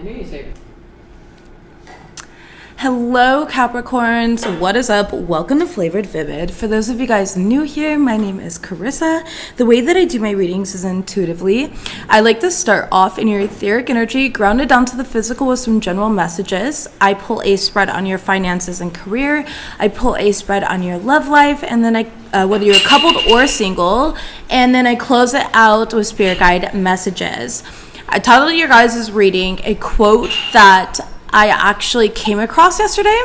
knew you said. Hello Capricorns, what is up? Welcome to Flavored Vivid. For those of you guys new here, my name is Carissa. The way that I do my readings is intuitively. I like to start off in your etheric energy, grounded down to the physical with some general messages. I pull a spread on your finances and career. I pull a spread on your love life, and then whether you're coupled or single, and then I close it out with spirit guide messages. I titled your guys' reading a quote that I actually came across yesterday,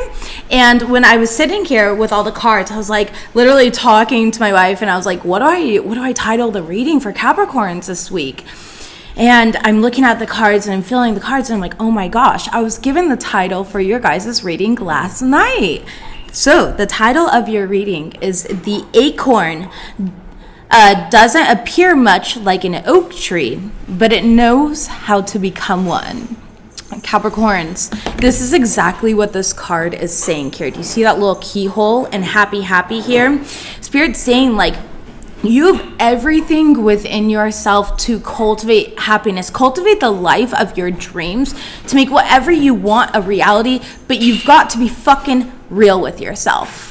and when I was sitting here with all the cards, I was like literally talking to my wife, and I was like, what do I title the reading for Capricorns this week? And I'm looking at the cards and I'm feeling the cards, and I'm like, oh my gosh, I was given the title for your guys' reading last night. So the title of your reading is The Acorn Doesn't Appear Much Like an Oak Tree, but it knows how to become one. Capricorns, this is exactly what this card is saying here. Do you see that little keyhole and happy here? Spirit's saying, like, you have everything within yourself to cultivate happiness, cultivate the life of your dreams, to make whatever you want a reality, but you've got to be fucking real with yourself.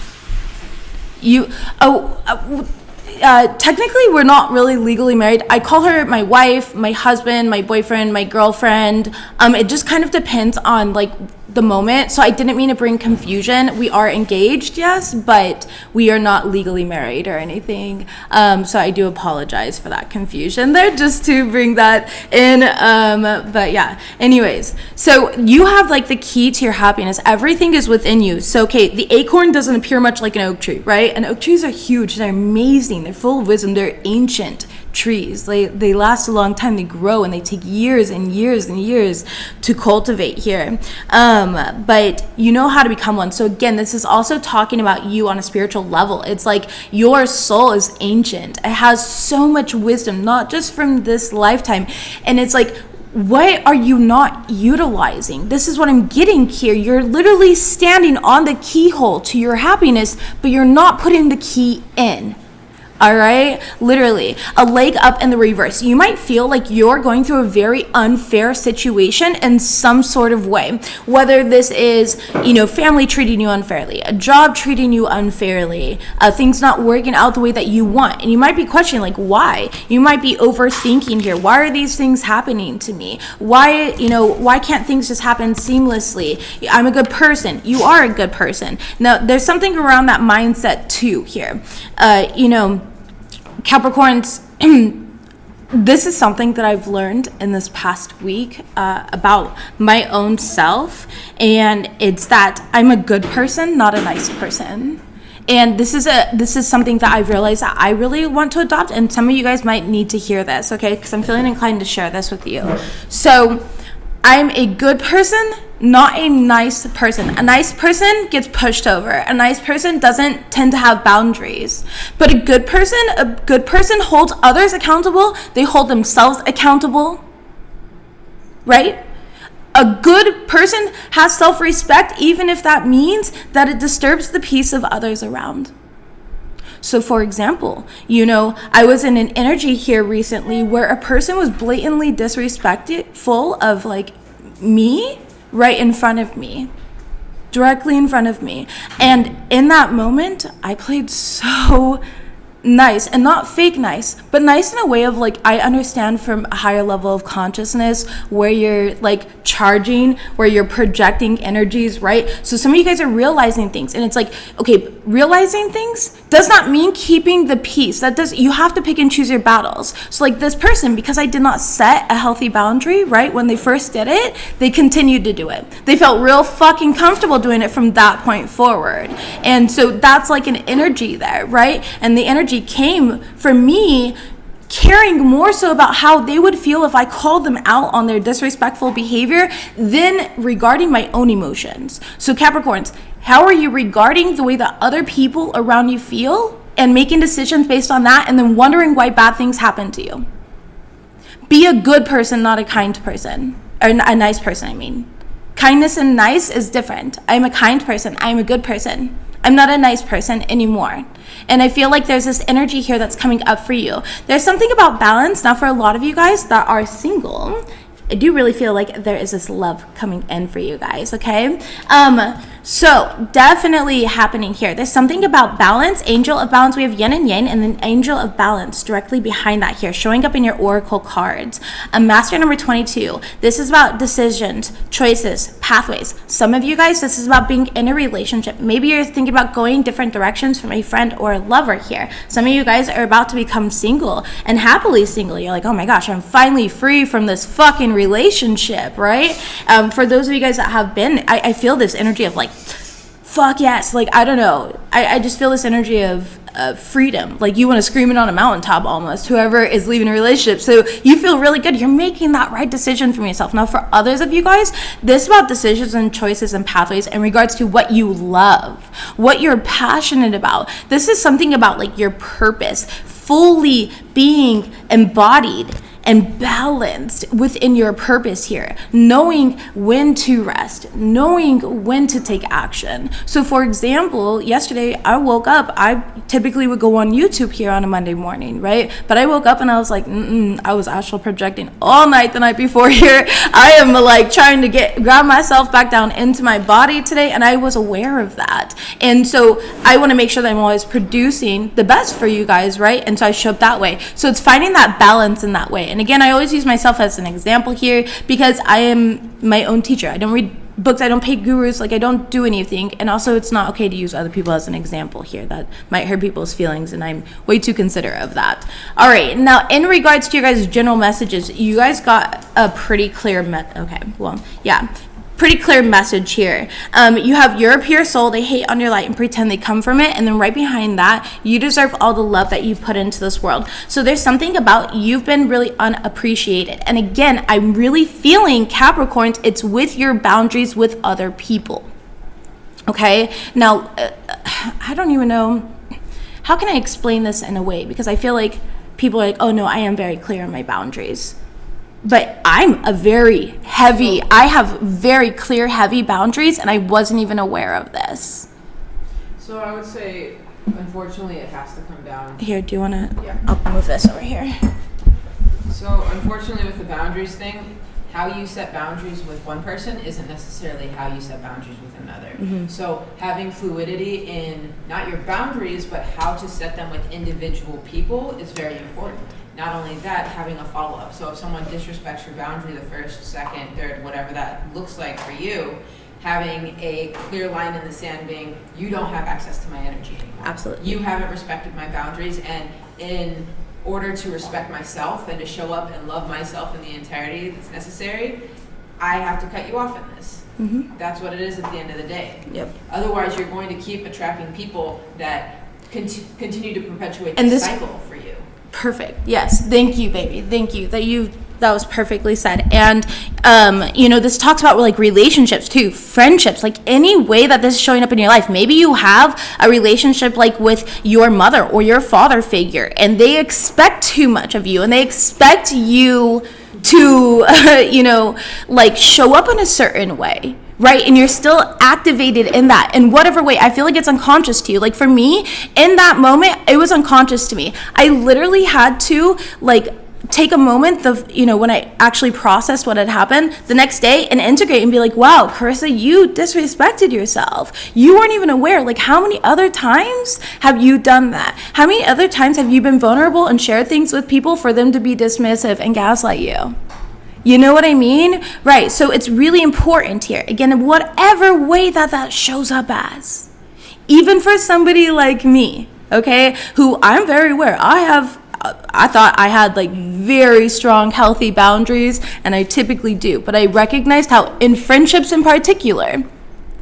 Technically, we're not really legally married. I call her my wife, my husband, my boyfriend, my girlfriend. It just kind of depends on like the moment. So I didn't mean to bring confusion. We are engaged, yes, but we are not legally married or anything. So I do apologize for that confusion there, just to bring that in. But yeah, anyways, so you have like the key to your happiness. Everything is within you. So, okay, the acorn doesn't appear much like an oak tree, right? And oak trees are huge. They're amazing. They're full of wisdom. They're ancient trees. They last a long time. They grow, and they take years and years and years to cultivate here. But you know how to become one. So again, this is also talking about you on a spiritual level. It's like your soul is ancient. It has so much wisdom, not just from this lifetime. And it's like, what are you not utilizing? This is what I'm getting here. You're literally standing on the keyhole to your happiness, but you're not putting the key in. All right, literally a leg up in the reverse. You might feel like you're going through a very unfair situation in some sort of way, whether this is, family treating you unfairly, a job treating you unfairly, things not working out the way that you want. And you might be questioning, like, why? You might be overthinking here. Why are these things happening to me? Why can't things just happen seamlessly? I'm a good person. You are a good person. Now, there's something around that mindset too here. Capricorns, this is something that I've learned in this past week about my own self, and it's that I'm a good person, not a nice person. And this is something that I've realized that I really want to adopt, and some of you guys might need to hear this, okay? Because I'm feeling inclined to share this with you. So I'm a good person, not a nice person. A nice person gets pushed over. A nice person doesn't tend to have boundaries. But a good person holds others accountable. They hold themselves accountable. Right? A good person has self-respect, even if that means that it disturbs the peace of others around. So for example, I was in an energy here recently where a person was blatantly disrespectful of like me right in front of me, directly in front of me. And in that moment, I played so nice, and not fake nice, but nice in a way of like, I understand from a higher level of consciousness where you're like charging, where you're projecting energies, right? So some of you guys are realizing things, and it's like, okay, realizing things does not mean keeping the peace. You have to pick and choose your battles. So like this person, because I did not set a healthy boundary, right, when they first did it, they continued to do it. They felt real fucking comfortable doing it from that point forward. And so that's like an energy there, right? And the energy came from me caring more so about how they would feel if I called them out on their disrespectful behavior than regarding my own emotions. So Capricorns, how are you regarding the way that other people around you feel and making decisions based on that, and then wondering why bad things happen to you? Be a good person, not a kind person, or a nice person, I mean. Kindness and nice is different. I'm a kind person. I'm a good person. I'm not a nice person anymore. And I feel like there's this energy here that's coming up for you. There's something about balance. Now, for a lot of you guys that are single, I do really feel like there is this love coming in for you guys, okay? So definitely happening here. There's something about balance, angel of balance. We have yin and yang, and then angel of balance directly behind that here, showing up in your oracle cards. Master number 22. This is about decisions, choices, pathways. Some of you guys, this is about being in a relationship. Maybe you're thinking about going different directions from a friend or a lover here. Some of you guys are about to become single and happily single. You're like, oh my gosh, I'm finally free from this fucking relationship, right? For those of you guys that have been, I feel this energy of like, fuck yes, like I don't know, I just feel this energy of freedom, like you want to scream it on a mountaintop almost, whoever is leaving a relationship. So you feel really good, you're making that right decision for yourself. Now for others of you guys, this is about decisions and choices and pathways in regards to what you love, what you're passionate about. This is something about like your purpose, fully being embodied and balanced within your purpose here, knowing when to rest, knowing when to take action. So for example, yesterday I woke up, I typically would go on YouTube here on a Monday morning, right? But I woke up and I was like, I was astral projecting all night the night before here. I am like trying to grab myself back down into my body today, and I was aware of that. And so I want to make sure that I'm always producing the best for you guys, right? And so I show up that way. So it's finding that balance in that way. And again, I always use myself as an example here because I am my own teacher. I don't read books, I don't pay gurus, like I don't do anything. And also it's not okay to use other people as an example here. That might hurt people's feelings, and I'm way too considerate of that. All right, now in regards to your guys' general messages, you guys got a pretty clear pretty clear message here. You have you're a pure soul, they hate on your light and pretend they come from it, and then right behind that, you deserve all the love that you put into this world. So there's something about you've been really unappreciated. And again, I'm really feeling Capricorns, it's with your boundaries with other people. Okay, now I don't even know, how can I explain this in a way? Because I feel like people are like, oh no, I am very clear on my boundaries. But I'm a I have very clear, heavy boundaries, and I wasn't even aware of this. So I would say, unfortunately, it has to come down. Here, do you want to? Yeah. I'll move this over here. So unfortunately, with the boundaries thing, how you set boundaries with one person isn't necessarily how you set boundaries with another. Mm-hmm. So having fluidity in not your boundaries, but how to set them with individual people is very important. Not only that, having a follow-up. So if someone disrespects your boundary the first, second, third, whatever that looks like for you, having a clear line in the sand being, you don't have access to my energy anymore. Absolutely. You haven't respected my boundaries, and in order to respect myself and to show up and love myself in the entirety that's necessary, I have to cut you off in this. Mm-hmm. That's what it is at the end of the day. Yep. Otherwise, you're going to keep attracting people that continue to perpetuate this cycle for you. Perfect. Yes. Thank you, baby. Thank you. That was perfectly said. And, this talks about like relationships too, friendships, like any way that this is showing up in your life. Maybe you have a relationship like with your mother or your father figure, and they expect too much of you, and they expect you to, like show up in a certain way. Right? And you're still activated in that in whatever way. I feel like it's unconscious to you. Like for me, in that moment, it was unconscious to me. I literally had to like take a moment when I actually processed what had happened the next day and integrate and be like, wow, Carissa, you disrespected yourself. You weren't even aware. Like how many other times have you done that? How many other times have you been vulnerable and shared things with people for them to be dismissive and gaslight you? You know what I mean? Right. So it's really important here. Again, whatever way that shows up as. Even for somebody like me, okay, who I'm very aware. I thought I had like very strong, healthy boundaries, and I typically do. But I recognized how in friendships in particular,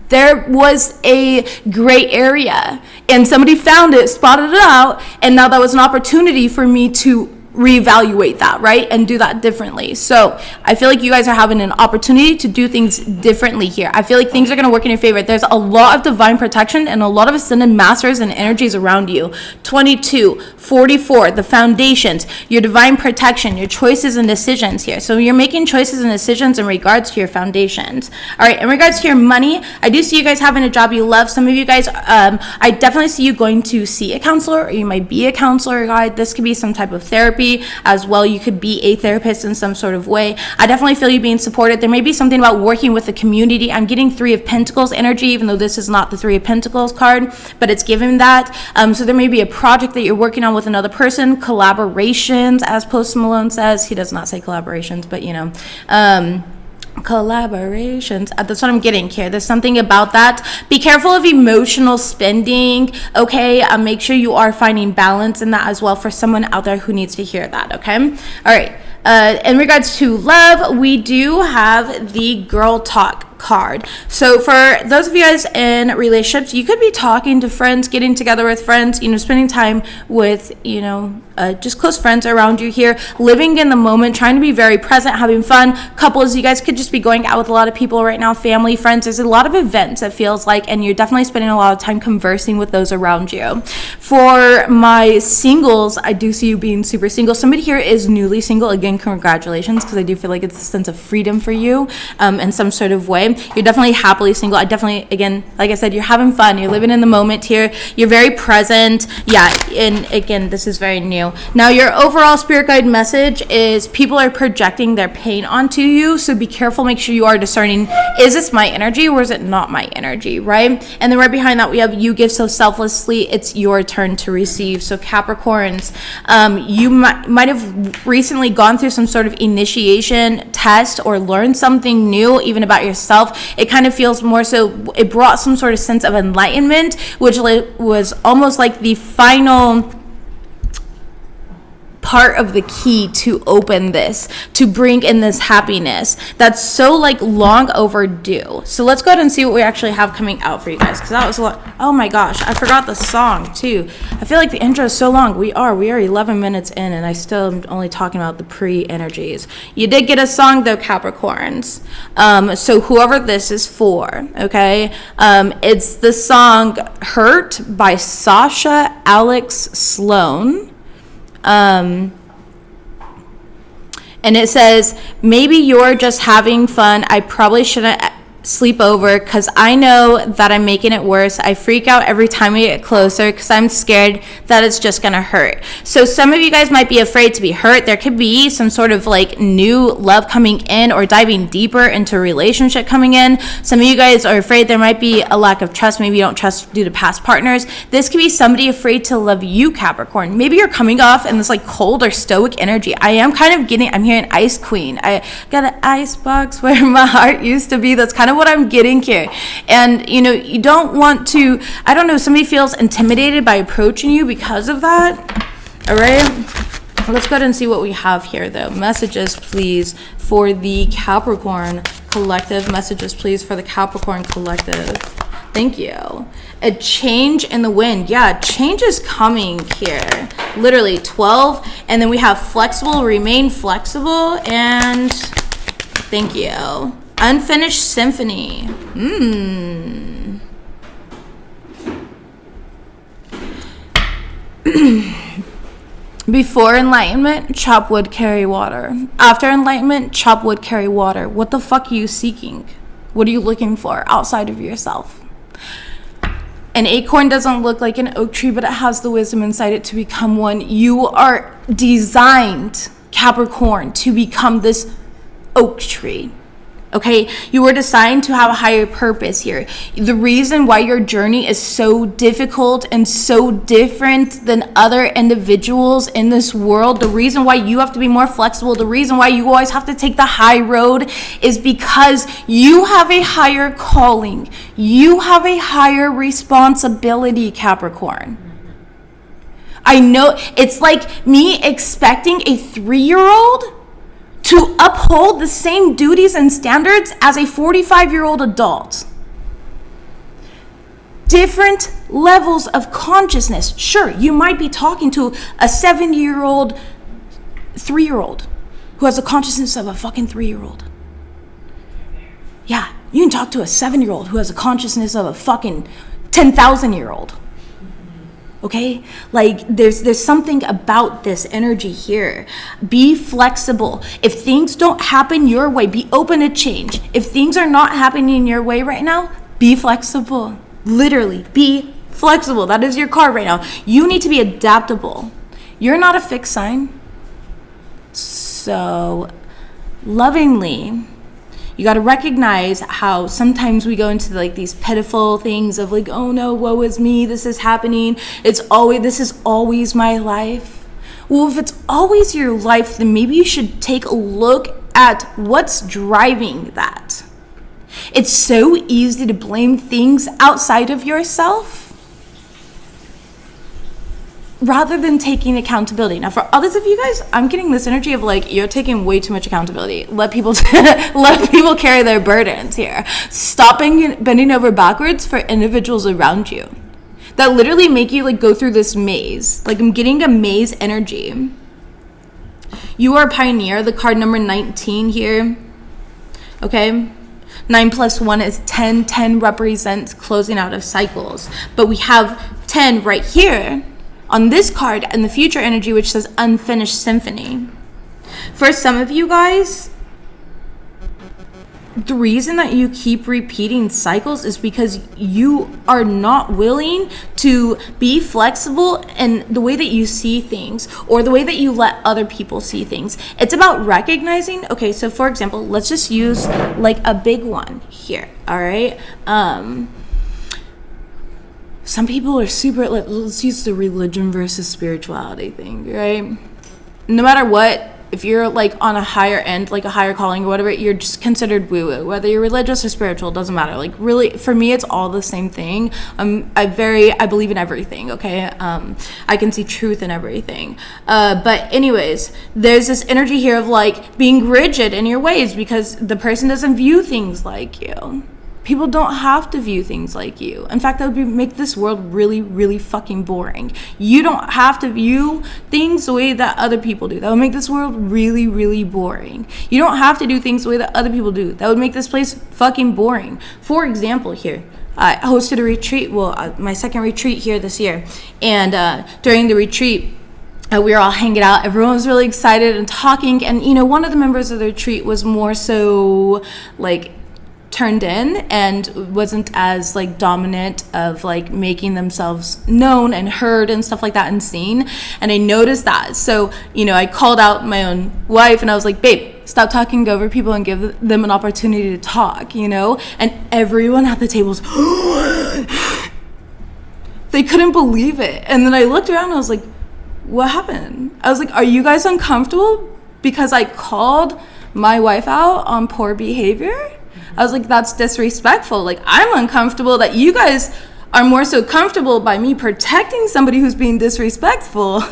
there was a gray area. And somebody found it, spotted it out, and now that was an opportunity for me to reevaluate that, right? And do that differently. So I feel like you guys are having an opportunity to do things differently here. I feel like things are going to work in your favor. There's a lot of divine protection and a lot of ascended masters and energies around you. 22, 44, the foundations, your divine protection, your choices and decisions here. So you're making choices and decisions in regards to your foundations. All right, in regards to your money, I do see you guys having a job you love. Some of you guys, I definitely see you going to see a counselor, or you might be a counselor guide. This could be some type of therapy. therapy as well. You could be a therapist in some sort of way. I definitely feel you being supported. There may be something about working with the community. I'm getting Three of Pentacles energy, even though this is not the Three of Pentacles card, but it's giving that. So there may be a project that you're working on with another person, collaborations, as Post Malone says. He does not say collaborations, but collaborations. That's what I'm getting here. There's something about that. Be careful of emotional spending, okay? Make sure you are finding balance in that as well for someone out there who needs to hear that, okay? All right. In regards to love, we do have the Girl Talk card. So for those of you guys in relationships, you could be talking to friends, getting together with friends, spending time with, just close friends around you here, living in the moment, trying to be very present, having fun. Couples, you guys could just be going out with a lot of people right now, family, friends. There's a lot of events, it feels like, and you're definitely spending a lot of time conversing with those around you. For my singles, I do see you being super single. Somebody here is newly single. Again, congratulations, because I do feel like it's a sense of freedom for you in some sort of way. You're definitely happily single. I definitely, again, like I said, you're having fun. You're living in the moment here. You're very present. Yeah, and again, this is very new. Now, your overall spirit guide message is people are projecting their pain onto you, so be careful. Make sure you are discerning, is this my energy or is it not my energy, right? And then right behind that, we have you give so selflessly, it's your turn to receive. So Capricorns, you might have recently gone through some sort of initiation test or learned something new, even about yourself. It kind of feels more so, it brought some sort of sense of enlightenment, which was almost like the final part of the key to open this, to bring in this happiness that's so long overdue. So let's go ahead and see what we actually have coming out for you guys, because that was a lot. Oh my gosh, I forgot the song too. I feel like the intro is so long. We are 11 minutes in and I still am only talking about the pre-energies. You did get a song though, Capricorns. So whoever this is for, okay, it's the song Hurt by Sasha Alex Sloan. And it says, maybe you're just having fun. I probably shouldn't sleep over because I know that I'm making it worse. I freak out every time we get closer because I'm scared that it's just gonna hurt. So some of you guys might be afraid to be hurt. There could be some sort of new love coming in or diving deeper into a relationship coming in. Some of you guys are afraid there might be a lack of trust. Maybe you don't trust due to past partners. This could be somebody afraid to love you, Capricorn. Maybe you're coming off in this cold or stoic energy. I'm hearing Ice Queen. I got an ice box where my heart used to be. That's kind of what I'm getting here. And you don't want to, I don't know, somebody feels intimidated by approaching you because of that. All right, let's go ahead and see what we have here though. Messages please for the Capricorn collective. Messages please for the Capricorn collective. Thank you. A change in the wind. Yeah, change is coming here. Literally 12. And then we have flexible, remain flexible, and thank you. Unfinished symphony. Before enlightenment, chop wood, carry water. After enlightenment, chop wood, carry water. What the fuck are you seeking? What are you looking for outside of yourself? An acorn doesn't look like an oak tree, but it has the wisdom inside it to become one. You are designed, Capricorn, to become this oak tree. Okay, you were designed to have a higher purpose here. The reason why your journey is so difficult and so different than other individuals in this world, the reason why you have to be more flexible, the reason why you always have to take the high road is because you have a higher calling. You have a higher responsibility, Capricorn. I know it's like me expecting a 3-year-old to uphold the same duties and standards as a 45-year-old adult. Different levels of consciousness. Sure, you might be talking to a 70-year-old 3-year-old who has the consciousness of a fucking 3-year-old. Yeah, you can talk to a 7-year-old who has the consciousness of a fucking 10,000-year-old. Okay, there's something about this energy here. Be flexible. If things don't happen your way, be open to change. If things are not happening your way right now, be flexible. Literally, be flexible. That is your card right now. You need to be adaptable. You're not a fixed sign. So lovingly, you got to recognize how sometimes we go into like these pitiful things of like, oh no, woe is me, this is happening, this is always my life. Well, if it's always your life, then maybe you should take a look at what's driving that. It's so easy to blame things outside of yourself rather than taking accountability. Now, for others of you guys, I'm getting this energy of like, you're taking way too much accountability. Let people carry their burdens here. Stop bending over backwards for individuals around you that literally make you like go through this maze. Like, I'm getting a maze energy. You are a pioneer, the card number 19 here. Okay? 9 plus 1 is 10. 10 represents closing out of cycles. But we have 10 right here on this card and the future energy, which says unfinished symphony. For some of you guys, the reason that you keep repeating cycles is because you are not willing to be flexible in the way that you see things or the way that you let other people see things. It's about recognizing, okay, so for example, let's just use like a big one here, all right? Some people are super, let's use the religion versus spirituality thing, right? No matter what, if you're like on a higher end, like a higher calling or whatever, you're just considered woo-woo. Whether you're religious or spiritual, doesn't matter. Like really, for me, it's all the same thing. I believe in everything, okay? I can see truth in everything. But anyways, there's this energy here of like being rigid in your ways because the person doesn't view things like you. People don't have to view things like you. In fact, that would make this world really, really fucking boring. You don't have to view things the way that other people do. That would make this world really, really boring. You don't have to do things the way that other people do. That would make this place fucking boring. For example, here, I hosted a retreat, my second retreat here this year. And during the retreat, we were all hanging out. Everyone was really excited and talking. And, you know, one of the members of the retreat was more so like turned in and wasn't as like dominant of like making themselves known and heard and stuff like that and seen. And I noticed that. So, you know, I called out my own wife and I was like, babe, stop talking over people and give them an opportunity to talk, you know? And everyone at the table was, they couldn't believe it. And then I looked around and I was like, what happened? I was like, are you guys uncomfortable because I called my wife out on poor behavior? I was like, that's disrespectful. Like, I'm uncomfortable that you guys are more so comfortable by me protecting somebody who's being disrespectful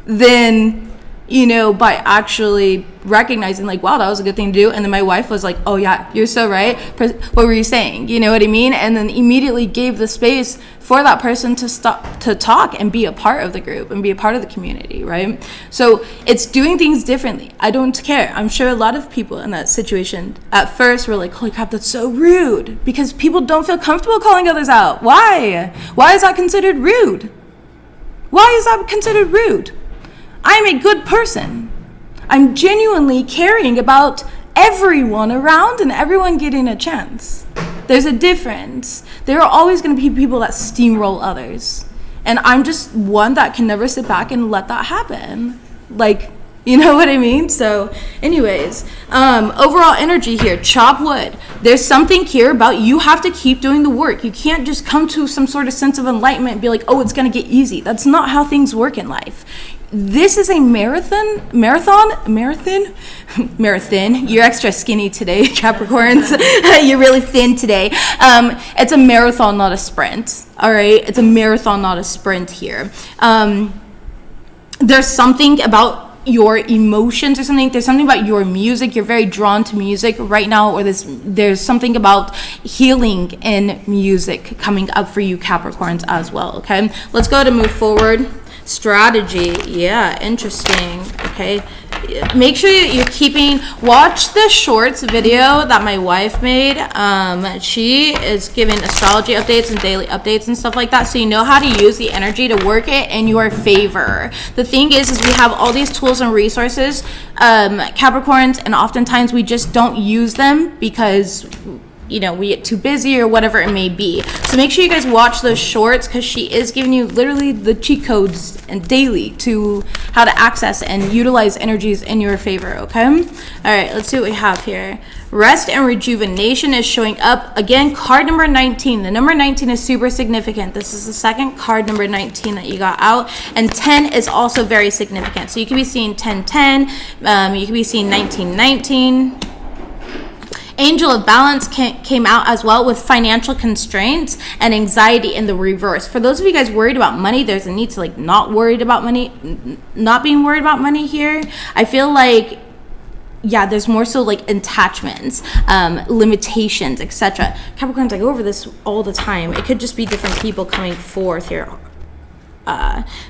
than, you know, by actually recognizing like, wow, that was a good thing to do. And then my wife was like, oh yeah, you're so right. What were you saying? You know what I mean? And then immediately gave the space for that person to stop to talk and be a part of the group and be a part of the community, right? So it's doing things differently. I don't care. I'm sure a lot of people in that situation at first were like, holy crap, that's so rude, because people don't feel comfortable calling others out. Why is that considered rude? Why is that considered rude? I'm a good person. I'm genuinely caring about everyone around and everyone getting a chance. There's a difference. There are always going to be people that steamroll others. And I'm just one that can never sit back and let that happen. Like, you know what I mean? So anyways, overall energy here, chop wood. There's something here about you have to keep doing the work. You can't just come to some sort of sense of enlightenment and be like, oh, it's going to get easy. That's not how things work in life. This is a marathon. You're extra skinny today, Capricorns. You're really thin today. It's a marathon, not a sprint. All right, it's a marathon, not a sprint here. There's something about your emotions or something. There's something about your music. You're very drawn to music right now, or there's something about healing in music coming up for you, Capricorns, as well. Okay, let's go to move forward. Strategy, yeah, interesting. Okay, make sure you're watch the shorts video that my wife made. She is giving astrology updates and daily updates and stuff like that, so you know how to use the energy to work it in your favor. The thing is we have all these tools and resources, Capricorns, and oftentimes we just don't use them because we get too busy or whatever it may be. So make sure you guys watch those shorts, because she is giving you literally the cheat codes and daily to how to access and utilize energies in your favor, okay? All right, let's see what we have here. Rest and rejuvenation is showing up. Again, card number 19. The number 19 is super significant. This is the second card, number 19, that you got out. And 10 is also very significant. So you could be seeing 1010. You could be seeing 1919. Angel of Balance came out as well, with financial constraints and anxiety in the reverse. For those of you guys worried about money, there's a need to not being worried about money here. I feel like, yeah, there's more so attachments, limitations, etc. Capricorns, I go over this all the time. It could just be different people coming forth here.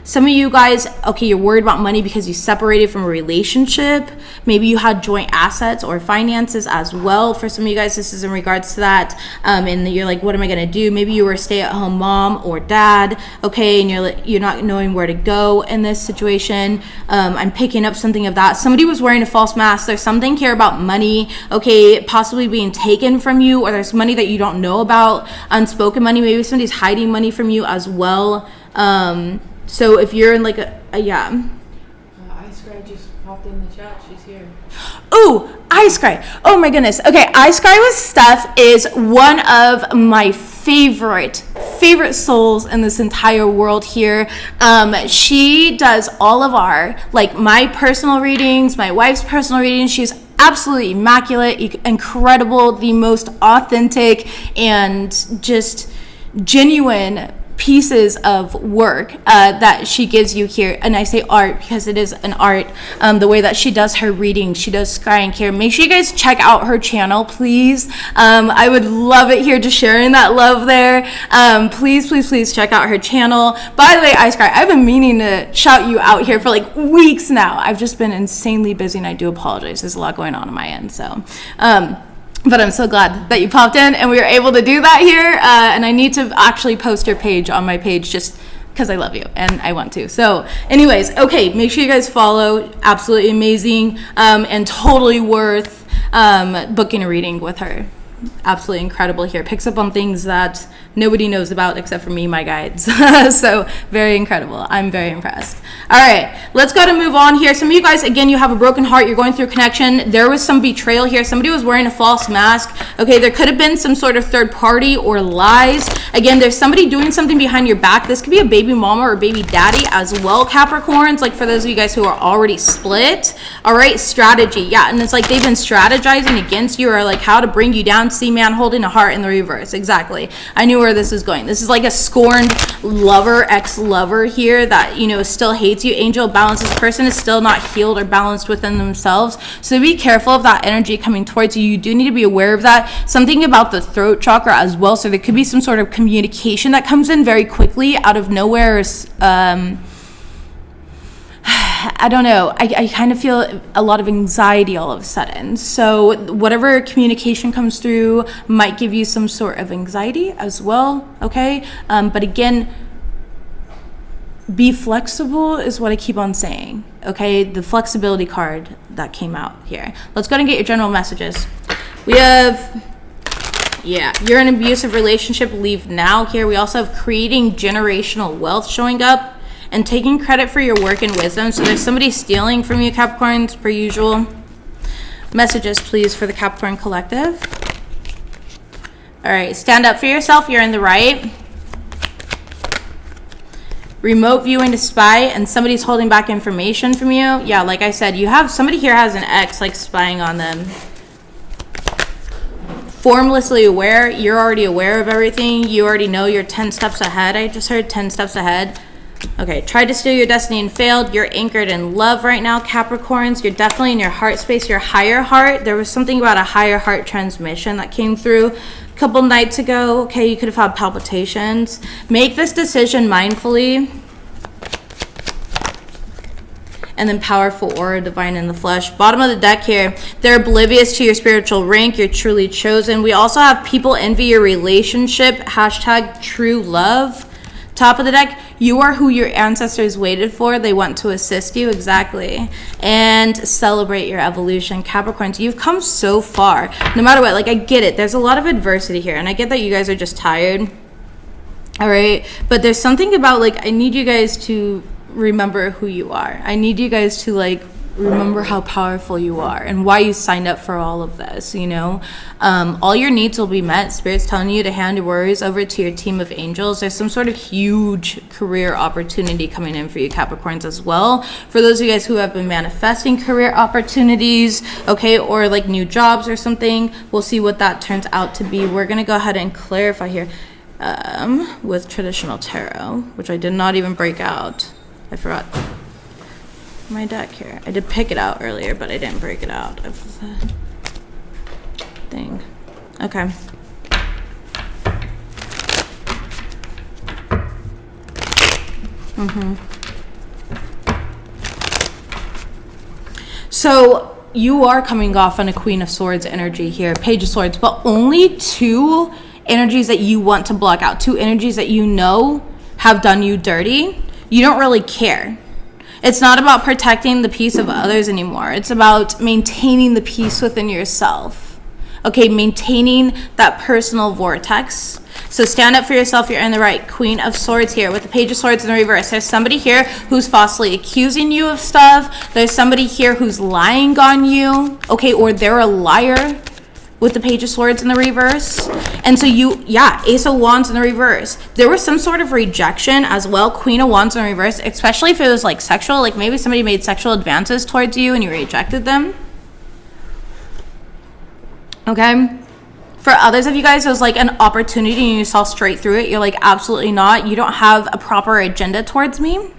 Some of you guys, okay, you're worried about money because you separated from a relationship. Maybe you had joint assets or finances as well. For some of you guys, this is in regards to that. And you're like, what am I going to do? Maybe you were a stay-at-home mom or dad, okay, and you're not knowing where to go in this situation. I'm picking up something of that. Somebody was wearing a false mask. There's something here about money, okay, possibly being taken from you, or there's money that you don't know about, unspoken money. Maybe somebody's hiding money from you as well. So if you're in Ice Cry just popped in the chat. She's here. Oh, Ice Cry. Oh my goodness. Okay, Ice Cry with Steph is one of my favorite souls in this entire world here. She does all of our, my personal readings, my wife's personal readings. She's absolutely immaculate, incredible, the most authentic and just genuine pieces of work that she gives you here. And I say art because it is an art. The way that she does her reading, she does scrying here. Make sure you guys check out her channel, please. I would love it here, just sharing that love there. Please check out her channel. By the way, Ice Cry, I've been meaning to shout you out here for weeks now. I've just been insanely busy, and I do apologize. There's a lot going on my end, so but I'm so glad that you popped in and we were able to do that here. And I need to actually post your page on my page just because I love you and I want to. So anyways, okay, make sure you guys follow. Absolutely amazing, and totally worth booking a reading with her. Absolutely incredible here. Picks up on things that nobody knows about except for me, my guides. So very incredible. I'm very impressed. All right, let's go to move on here. Some of you guys, again, you have a broken heart. You're going through a connection. There was some betrayal here. Somebody was wearing a false mask. Okay, there could have been some sort of third party or lies. Again, there's somebody doing something behind your back. This could be a baby mama or baby daddy as well, Capricorns. For those of you guys who are already split. All right, strategy. Yeah, and it's they've been strategizing against you, or how to bring you down. See, man holding a heart in the reverse. Exactly. I knew where this is going. This is a scorned lover, ex-lover here that, still hates you. Angel of Balance, this person is still not healed or balanced within themselves. So be careful of that energy coming towards you. You do need to be aware of that. Something about the throat chakra as well. So there could be some sort of communication that comes in very quickly out of nowhere. I don't know. I kind of feel a lot of anxiety all of a sudden. So whatever communication comes through might give you some sort of anxiety as well, okay? But again, be flexible is what I keep on saying, okay? The flexibility card that came out here. Let's go ahead and get your general messages. We have, yeah, you're in an abusive relationship, leave now here. We also have creating generational wealth showing up, and taking credit for your work and wisdom. So there's somebody stealing from you, Capricorns, per usual. Messages, please, for the Capricorn Collective. All right, stand up for yourself. You're in the right. Remote viewing to spy, and somebody's holding back information from you. Yeah, like I said, you have somebody here has an ex spying on them. Formlessly aware. You're already aware of everything. You already know you're 10 steps ahead. I just heard 10 steps ahead. Okay, tried to steal your destiny and failed. You're anchored in love right now, Capricorns. You're definitely in your heart space, your higher heart. There was something about a higher heart transmission that came through a couple nights ago. Okay, you could have had palpitations. Make this decision mindfully. And then powerful aura, divine in the flesh. Bottom of the deck here, they're oblivious to your spiritual rank. You're truly chosen. We also have people envy your relationship. Hashtag true love. Top of the deck, you are who your ancestors waited for. They want to assist you, exactly. And celebrate your evolution. Capricorns, you've come so far. No matter what, like, I get it. There's a lot of adversity here, and I get that you guys are just tired. All right? But there's something about, like, I need you guys to remember who you are. I need you guys to, like, remember how powerful you are and why you signed up for all of this, you know. All your needs will be met. Spirit's telling you to hand your worries over to your team of angels. There's some sort of huge career opportunity coming in for you, Capricorns, as well. For those of you guys who have been manifesting career opportunities, okay, or like new jobs or something, we'll see what that turns out to be. We're gonna go ahead and clarify here with traditional tarot, which I did not even break out. I forgot my deck here. I did pick it out earlier, but I didn't break it out of the thing. Okay. So you are coming off on a Queen of Swords energy here, Page of Swords, but only 2 energies that you want to block out, 2 energies that you know have done you dirty. You don't really care. It's not about protecting the peace of others anymore. It's about maintaining the peace within yourself. Okay, maintaining that personal vortex. So stand up for yourself. You're in the right. Queen of Swords here with the Page of Swords in the reverse. There's somebody here who's falsely accusing you of stuff. There's somebody here who's lying on you. Okay, or they're a liar with the Page of Swords in the reverse. And so Ace of Wands in the reverse. There was some sort of rejection as well, Queen of Wands in the reverse, especially if it was like sexual, like maybe somebody made sexual advances towards you and you rejected them. Okay? For others of you guys, it was like an opportunity and you saw straight through it. You're like, absolutely not. You don't have a proper agenda towards me.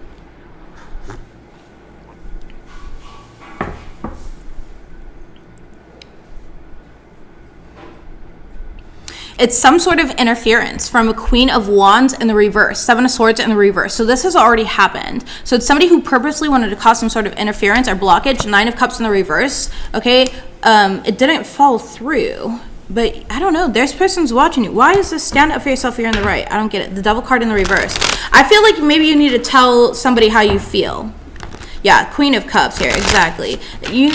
It's some sort of interference from a Queen of Wands in the reverse, 7 of Swords in the reverse. So this has already happened. So it's somebody who purposely wanted to cause some sort of interference or blockage, 9 of Cups in the reverse, okay? It didn't fall through, but I don't know. There's persons watching you. Why is this stand up for yourself here in the right? I don't get it. The Devil card in the reverse. I feel like maybe you need to tell somebody how you feel. Yeah, Queen of Cups here, exactly.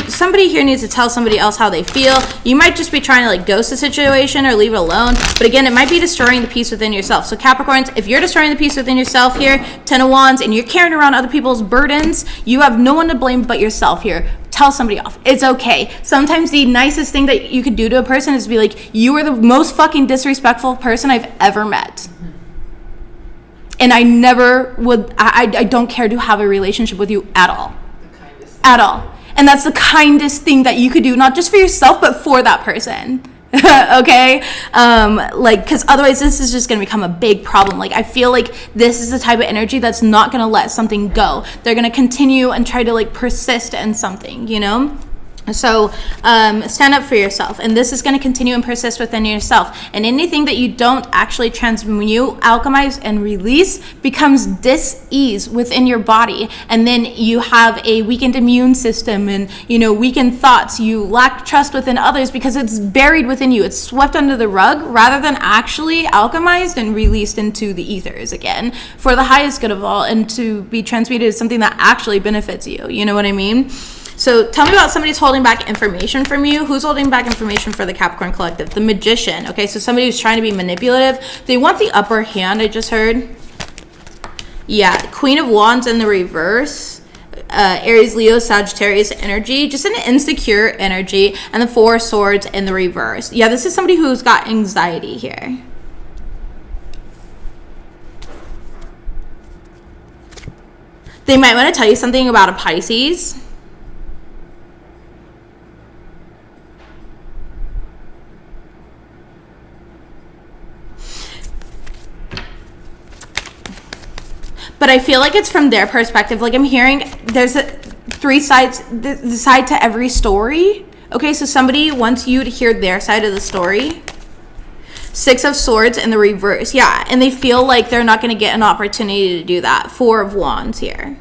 Somebody here needs to tell somebody else how they feel. You might just be trying to like ghost the situation or leave it alone. But again, it might be destroying the peace within yourself. So Capricorns, if you're destroying the peace within yourself here, 10 of Wands, and you're carrying around other people's burdens, you have no one to blame but yourself here. Tell somebody off. It's okay. Sometimes the nicest thing that you could do to a person is to be like, you are the most fucking disrespectful person I've ever met. And I never would, I don't care to have a relationship with you at all. At all. And that's the kindest thing that you could do, not just for yourself, but for that person. Okay? Like, because otherwise this is just going to become a big problem. Like, I feel like this is the type of energy that's not going to let something go. They're going to continue and try to, like, persist in something, you know? So stand up for yourself, and this is going to continue and persist within yourself, and anything that you don't actually transmute, alchemize, and release becomes dis-ease within your body, and then you have a weakened immune system and, you know, weakened thoughts. You lack trust within others because it's buried within you. It's swept under the rug rather than actually alchemized and released into the ethers again for the highest good of all, and to be transmuted as something that actually benefits you. You know what I mean? So tell me about somebody who's holding back information from you. Who's holding back information for the Capricorn Collective? The Magician. Okay, so somebody who's trying to be manipulative. They want the upper hand, I just heard. Yeah, Queen of Wands in the reverse. Aries, Leo, Sagittarius energy. Just an insecure energy. And the 4 of Swords in the reverse. Yeah, this is somebody who's got anxiety here. They might want to tell you something about a Pisces. But I feel like it's from their perspective. Like, I'm hearing there's 3 sides, the side to every story. Okay, so somebody wants you to hear their side of the story. 6 of Swords in the reverse. Yeah, and they feel like they're not going to get an opportunity to do that. 4 of Wands here.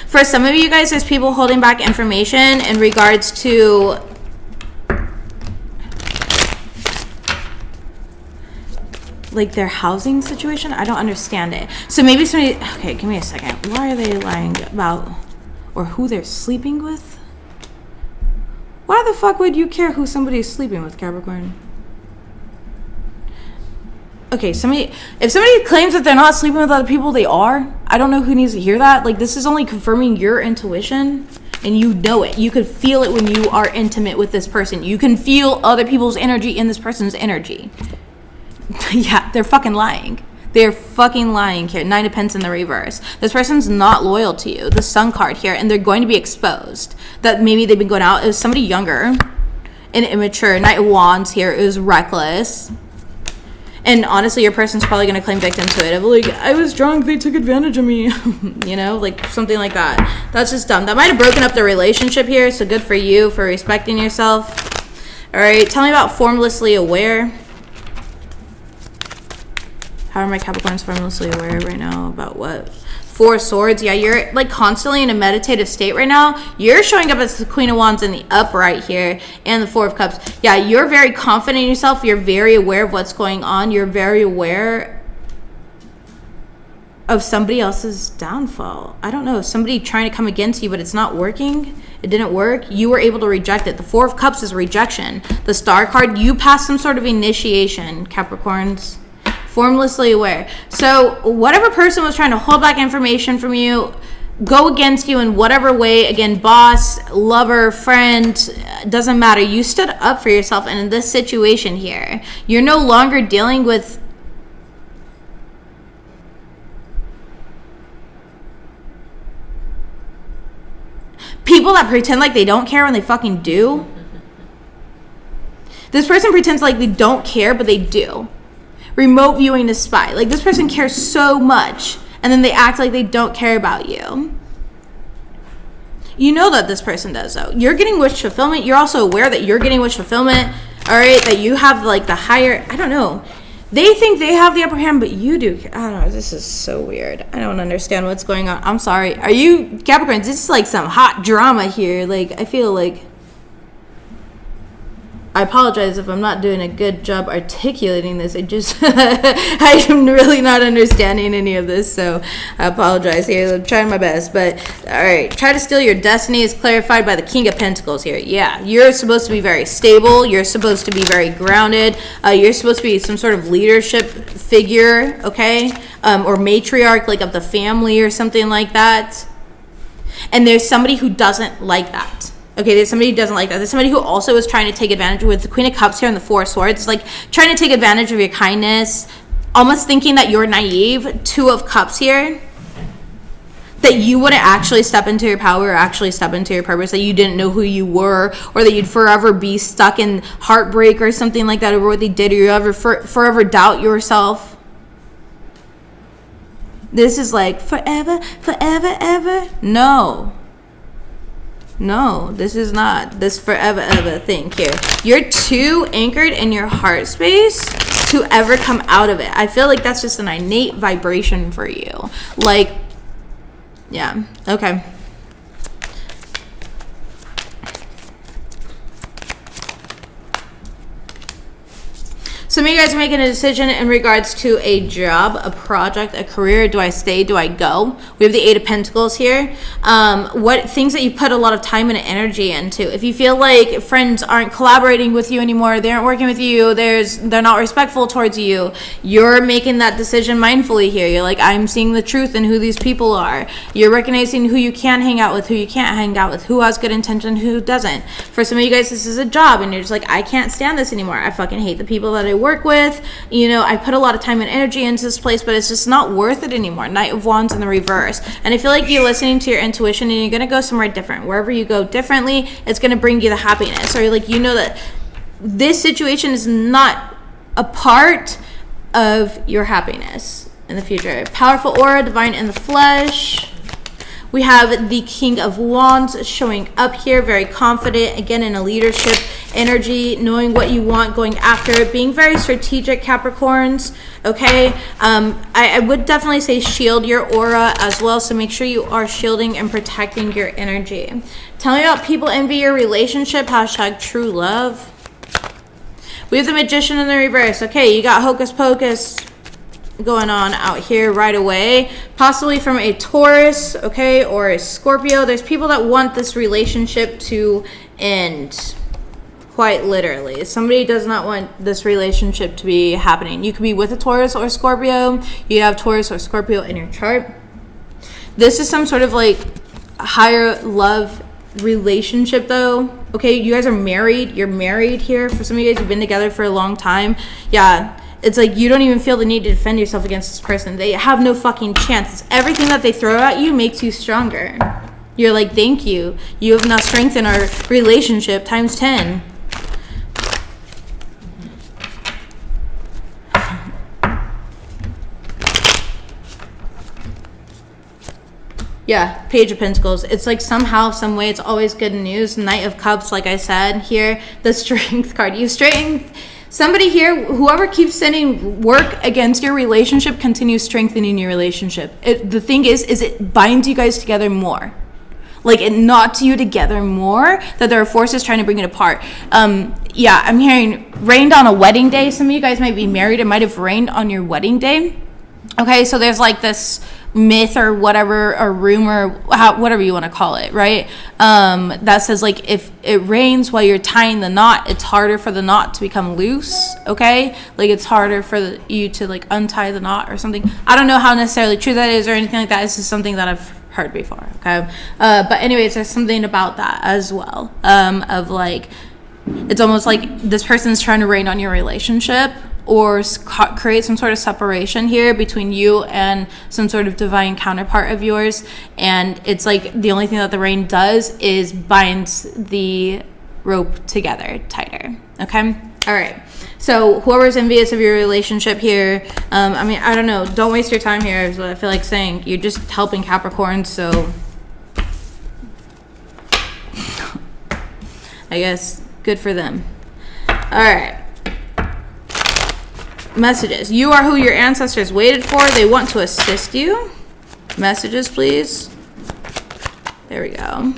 For some of you guys, there's people holding back information in regards to like their housing situation. I don't understand it. So maybe somebody, okay, give me a second. Why are they lying about, or who they're sleeping with? Why the fuck would you care who somebody's sleeping with, Capricorn? Okay, if somebody claims that they're not sleeping with other people, they are. I don't know who needs to hear that. Like, this is only confirming your intuition, and you know it. You could feel it when you are intimate with this person. You can feel other people's energy in this person's energy. Yeah, they're fucking lying. They're fucking lying here. 9 of Pentacles in the reverse. This person's not loyal to you. The Sun card here, and they're going to be exposed. That maybe they've been going out. It was somebody younger and immature. Knight of Wands here. It was reckless. And honestly, your person's probably going to claim victim to it. Of like, I was drunk, they took advantage of me. You know, like something like that. That's just dumb. That might have broken up the relationship here. So good for you for respecting yourself. All right, tell me about formlessly aware. How are my Capricorns formlessly aware right now? About what? 4 of Swords. Yeah, you're like constantly in a meditative state right now. You're showing up as the Queen of Wands in the upright here and the 4 of Cups. Yeah, you're very confident in yourself. You're very aware of what's going on. You're very aware of somebody else's downfall. I don't know, somebody trying to come against you, but it's not working. It didn't work. You were able to reject it. The 4 of Cups is rejection. The Star card, you passed some sort of initiation, Capricorns. Formlessly aware. So whatever person was trying to hold back information from you, go against you in whatever way, again, boss, lover, friend, doesn't matter. You stood up for yourself, and in this situation here, you're no longer dealing with people that pretend like they don't care when they fucking do. This person pretends like they don't care, but they do. Remote viewing to spy. Like, this person cares so much, and then they act like they don't care about you. You know that this person does, though. You're getting wish fulfillment. You're also aware that you're getting wish fulfillment. All right, that you have like the higher, I don't know. They think they have the upper hand, but you do. I don't know. This is so weird. I don't understand what's going on. I'm sorry. Are you Capricorns? This is like some hot drama here. Like, I feel like, I apologize if I'm not doing a good job articulating this. I am really not understanding any of this, so I apologize here. I'm trying my best, but all right. Try to steal your destiny is clarified by the King of Pentacles here. Yeah, you're supposed to be very stable. You're supposed to be very grounded. You're supposed to be some sort of leadership figure, okay? Or matriarch, like of the family or something like that. And there's somebody who doesn't like that. Okay, there's somebody who doesn't like that. There's somebody who also is trying to take advantage with the Queen of Cups here and the 4 of Swords. Like, trying to take advantage of your kindness. Almost thinking that you're naive. 2 of Cups here. That you wouldn't actually step into your power or actually step into your purpose. That you didn't know who you were. Or that you'd forever be stuck in heartbreak or something like that over what they did. Or you ever forever doubt yourself. This is like forever, forever, ever. No, this is not this forever ever thing here. You're too anchored in your heart space to ever come out of it. I feel like that's just an innate vibration for you. Like, yeah, okay. Some of you guys are making a decision in regards to a job, a project, a career. Do I stay? Do I go? We have the 8 of Pentacles here. What things that you put a lot of time and energy into. If you feel like friends aren't collaborating with you anymore, they aren't working with you, they're not respectful towards you, you're making that decision mindfully here. You're like, I'm seeing the truth in who these people are. You're recognizing who you can hang out with, who you can't hang out with, who has good intention, who doesn't. For some of you guys, this is a job, and you're just like, I can't stand this anymore. I fucking hate the people that I work with. You know, I put a lot of time and energy into this place, but it's just not worth it anymore. Knight of Wands in the reverse. And I feel like you're listening to your intuition, and you're going to go somewhere different. Wherever you go differently, it's going to bring you the happiness. Or like, you know that this situation is not a part of your happiness in the future. Powerful aura, divine in the flesh. We have the King of Wands showing up here, very confident, again in a leadership energy, knowing what you want, going after it, being very strategic, Capricorns, okay? I would definitely say shield your aura as well, so make sure you are shielding and protecting your energy. Tell me about people envy your relationship, hashtag true love. We have the Magician in the reverse. Okay, you got Hocus Pocus. going on out here right away, possibly from a Taurus, okay, or a Scorpio. There's people that want this relationship to end, quite literally. Somebody does not want this relationship to be happening. You could be with a Taurus or Scorpio. You have Taurus or Scorpio in your chart. This is some sort of like higher love relationship though. Okay, you guys are married. You're married here. For some of you guys, you've been together for a long time. Yeah. It's like you don't even feel the need to defend yourself against this person. They have no fucking chance. Everything that they throw at you makes you stronger. You're like, thank you. You have now strengthened our relationship times 10. Yeah, Page of Pentacles. It's like somehow, some way, it's always good news. Knight of Cups, like I said here. The Strength card. You strengthen... Somebody here, whoever keeps sending work against your relationship, continues strengthening your relationship. The thing is it binds you guys together more. Like, it knots you together more, that there are forces trying to bring it apart. Yeah, I'm hearing rained on a wedding day. Some of you guys might be married. It might have rained on your wedding day. Okay, so there's like this myth or whatever, or rumor, whatever you want to call it, right? That says like if it rains while you're tying the knot, it's harder for the knot to become loose. Okay, like it's harder for you to like untie the knot or something. I don't know how necessarily true that is or anything like that. This is something that I've heard before. Okay, but anyways, there's something about that as well. Of like, it's almost like this person's trying to rain on your relationship, or create some sort of separation here between you and some sort of divine counterpart of yours. And it's like the only thing that the rain does is binds the rope together tighter. Okay? All right. So whoever's envious of your relationship here, I mean, I don't know. Don't waste your time here is what I feel like saying. You're just helping Capricorn, so I guess good for them. All right. Messages. You are who your ancestors waited for. They want to assist you. Messages, please. There we go.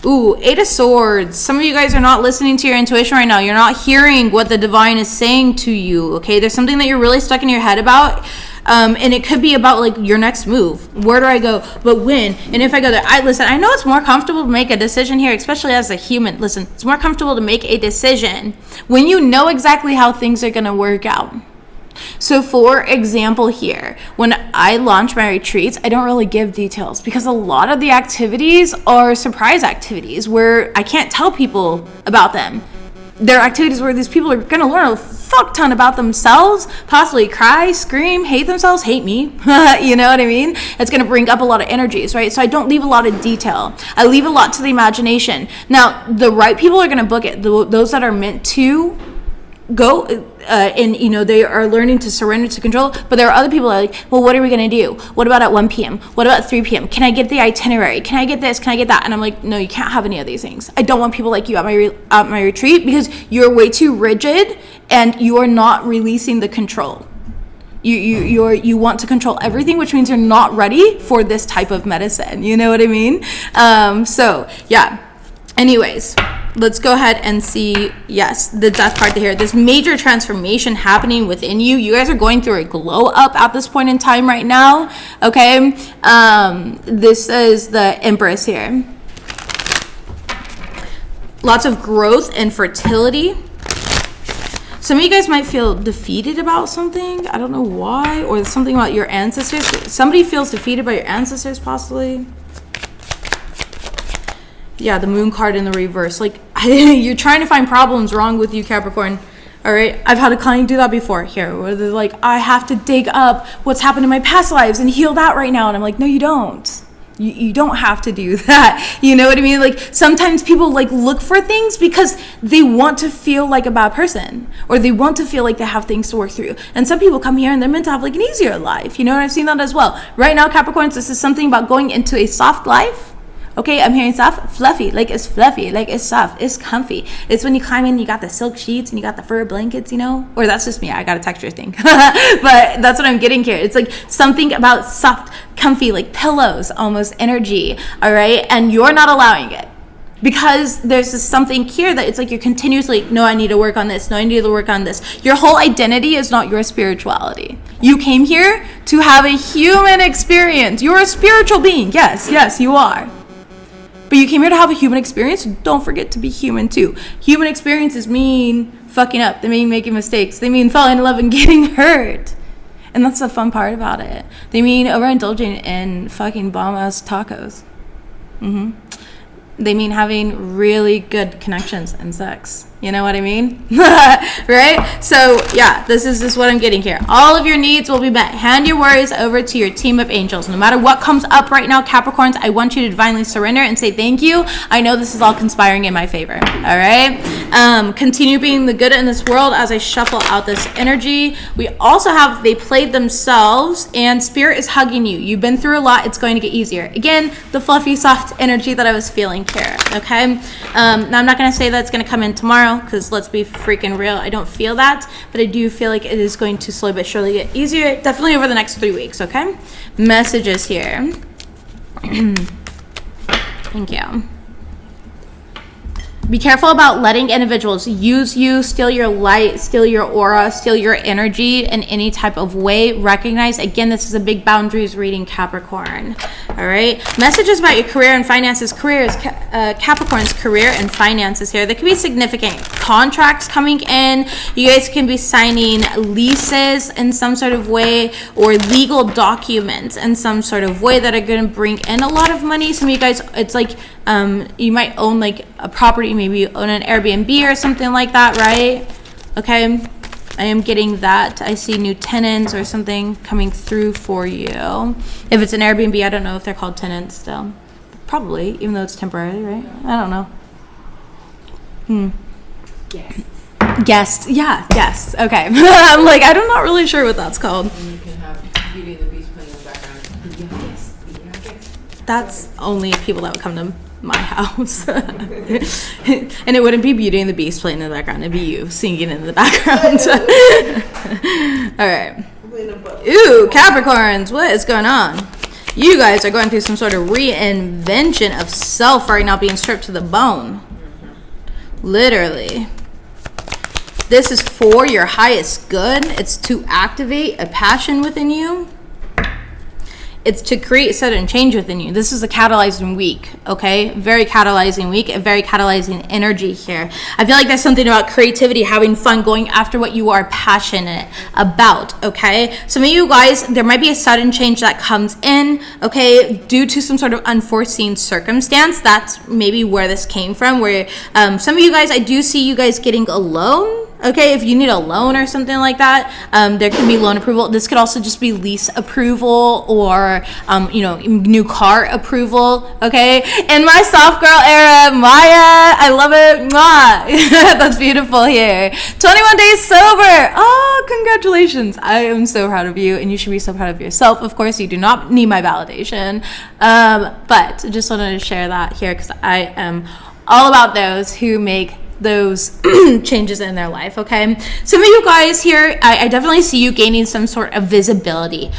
Ooh, 8 of Swords. Some of you guys are not listening to your intuition right now. You're not hearing what the divine is saying to you, okay? There's something that you're really stuck in your head about. And it could be about like your next move. Where do I go? But when? And if I go there, listen, I know it's more comfortable to make a decision here, especially as a human. Listen, it's more comfortable to make a decision when you know exactly how things are going to work out. So for example here, when I launch my retreats, I don't really give details because a lot of the activities are surprise activities where I can't tell people about them. They're activities where these people are going to learn a fuck ton about themselves, possibly cry, scream, hate themselves, hate me. You know what I mean? It's going to bring up a lot of energies, right? So I don't leave a lot of detail. I leave a lot to the imagination. Now, the right people are going to book it. Those that are meant to go and you know they are learning to surrender to control, but there are other people that are like, well, what are we going to do? What about at 1 p.m? What about 3 p.m? Can I get the itinerary? Can I get this? Can I get that? And I'm like, no, you can't have any of these things. I don't want people like you at my retreat because you're way too rigid and you are not releasing the control. You want to control everything, which means you're not ready for this type of medicine. You know what I mean? So yeah. Anyways, let's go ahead and see, yes, the death card here. This major transformation happening within you. You guys are going through a glow up at this point in time right now, okay? This is the Empress here. Lots of growth and fertility. Some of you guys might feel defeated about something. I don't know why, or something about your ancestors. Somebody feels defeated by your ancestors, possibly. Yeah, the Moon card in the reverse. Like, you're trying to find problems wrong with you, Capricorn. All right? I've had a client do that before here, where they're like, I have to dig up what's happened in my past lives and heal that right now. And I'm like, no, you don't. You don't have to do that. You know what I mean? Like, sometimes people, like, look for things because they want to feel like a bad person. Or they want to feel like they have things to work through. And some people come here and they're meant to have, like, an easier life. You know, and I've seen that as well. Right now, Capricorns, this is something about going into a soft life. Okay, I'm hearing soft, fluffy, like it's fluffy, like it's soft, it's comfy. It's when you climb in, you got the silk sheets and you got the fur blankets, you know? Or that's just me, I got a texture thing. But that's what I'm getting here. It's like something about soft, comfy, like pillows, almost energy, all right? And you're not allowing it. because there's this something here that it's like you're continuously, no, I need to work on this. No, I need to work on this. Your whole identity is not your spirituality. You came here to have a human experience. You're a spiritual being. Yes, you are. But you came here to have a human experience. Don't forget to be human too. Human experiences mean fucking up. They mean making mistakes. They mean falling in love and getting hurt. And that's the fun part about it. They mean overindulging in fucking bomb-ass tacos. They mean having really good connections and sex. You know what I mean? Right? So, yeah, this is what I'm getting here. All of your needs will be met. Hand your worries over to your team of angels. No matter what comes up right now, Capricorns, I want you to divinely surrender and say thank you. I know this is all conspiring in my favor. All right? Continue being the good in this world as I shuffle out this energy. We also have they played themselves, and Spirit is hugging you. You've been through a lot. It's going to get easier. Again, the fluffy, soft energy that I was feeling here. Okay? Now, I'm not going to say that's going to come in tomorrow, because let's be freaking real, I don't feel that, but I do feel like it is going to slowly but surely get easier, definitely over the next 3 weeks. Okay, messages here. Thank you. Be careful about letting individuals use you, steal your light, steal your aura, steal your energy in any type of way. Recognize, again, this is a big boundaries reading, Capricorn. All right. Messages about your career and finances. Capricorn's career and finances here. There could be significant contracts coming in. You guys can be signing leases in some sort of way, or legal documents in some sort of way that are going to bring in a lot of money. Some of you guys, it's like you might own like a property, maybe you own an Airbnb or something like that, right? Okay, I am getting that. I see new tenants or something coming through for you. If it's an Airbnb, I don't know if they're called tenants still. Probably, even though it's temporary, right? I don't know. Guests. Yeah, guests. Okay. I'm like, I'm not really sure what that's called. And you can have Beauty and the Beast playing in the background. Yes. That's only people that would come to my house. And it wouldn't be Beauty and the Beast playing in the background. It'd be you singing in the background. All right. Ooh, Capricorns, what is going on? You guys are going through some sort of reinvention of self right now, being stripped to the bone. Literally. This is for your highest good. It's to activate a passion within you. It's to create sudden change within you. This is a catalyzing week, okay? Very catalyzing week, a very catalyzing energy here. I feel like there's something about creativity, having fun, going after what you are passionate about, okay? Some of you guys, there might be a sudden change that comes in, okay, due to some sort of unforeseen circumstance. That's maybe where this came from, where some of you guys, I do see you guys getting a loan. Okay, if you need a loan or something like that, there can be loan approval. This could also just be lease approval, or, new car approval, okay? In my soft girl era, Maya, I love it. Mwah. That's beautiful here. 21 days sober. Oh, congratulations. I am so proud of you, and you should be so proud of yourself. Of course, you do not need my validation, but just wanted to share that here, because I am all about those who make those changes in their life. Okay, some of you guys here, I definitely see you gaining some sort of visibility.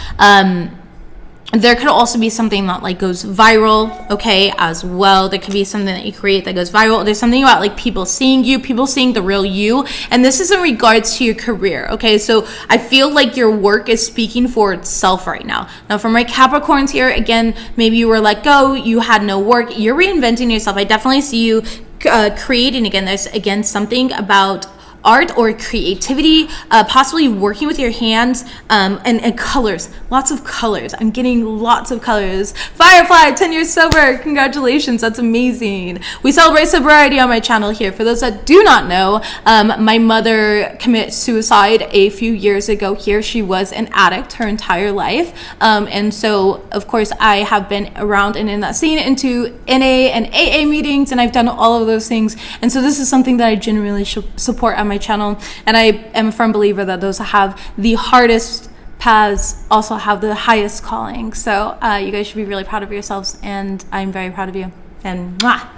There could also be something that like goes viral, okay, as well. There could be something that you create that goes viral. There's something about like people seeing you, people seeing the real you, and this is in regards to your career, okay? So I feel like your work is speaking for itself right now. Now for my Capricorns here, again, maybe you were let go, you had no work, you're reinventing yourself. I definitely see you creating again. There's again something about art or creativity, possibly working with your hands, and colors, lots of colors. I'm getting lots of colors. Firefly, 10 years sober, congratulations, that's amazing. We celebrate sobriety on my channel here. For those that do not know, my mother committed suicide a few years ago here. She was an addict her entire life, and so of course I have been around and in that scene, into NA and AA meetings, and I've done all of those things, and so this is something that I genuinely support on my channel, and I am a firm believer that those that have the hardest paths also have the highest calling. So you guys should be really proud of yourselves, and I'm very proud of you. And mwah,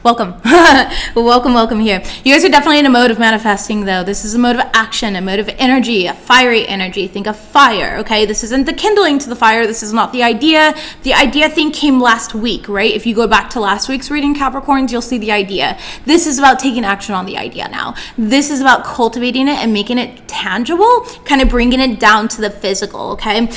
welcome. welcome here. You guys are definitely in a mode of manifesting, though. This is a mode of action, a mode of energy, a fiery energy. Think of fire, okay? This isn't the kindling to the fire. This is not the idea. The idea thing came last week, right? If you go back to last week's reading, Capricorns, you'll see the idea. This is about taking action on the idea now. This is about cultivating it and making it tangible, kind of bringing it down to the physical, okay?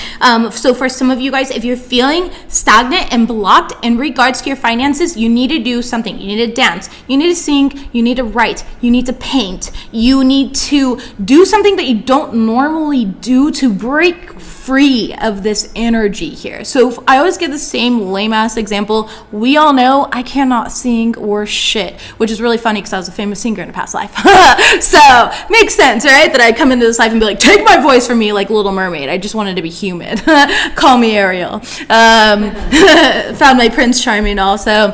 So for some of you guys, if you're feeling stagnant and blocked in regards to your finances, you need to do something. You need to dance, you need to sing, you need to write, you need to paint, you need to do something that you don't normally do to break free of this energy here. So I always give the same lame ass example. We all know I cannot sing or shit, which is really funny because I was a famous singer in a past life. So makes sense, right? That I'd come into this life and be like, take my voice from me like Little Mermaid. I just wanted to be human. Call me Ariel. Found my Prince Charming also.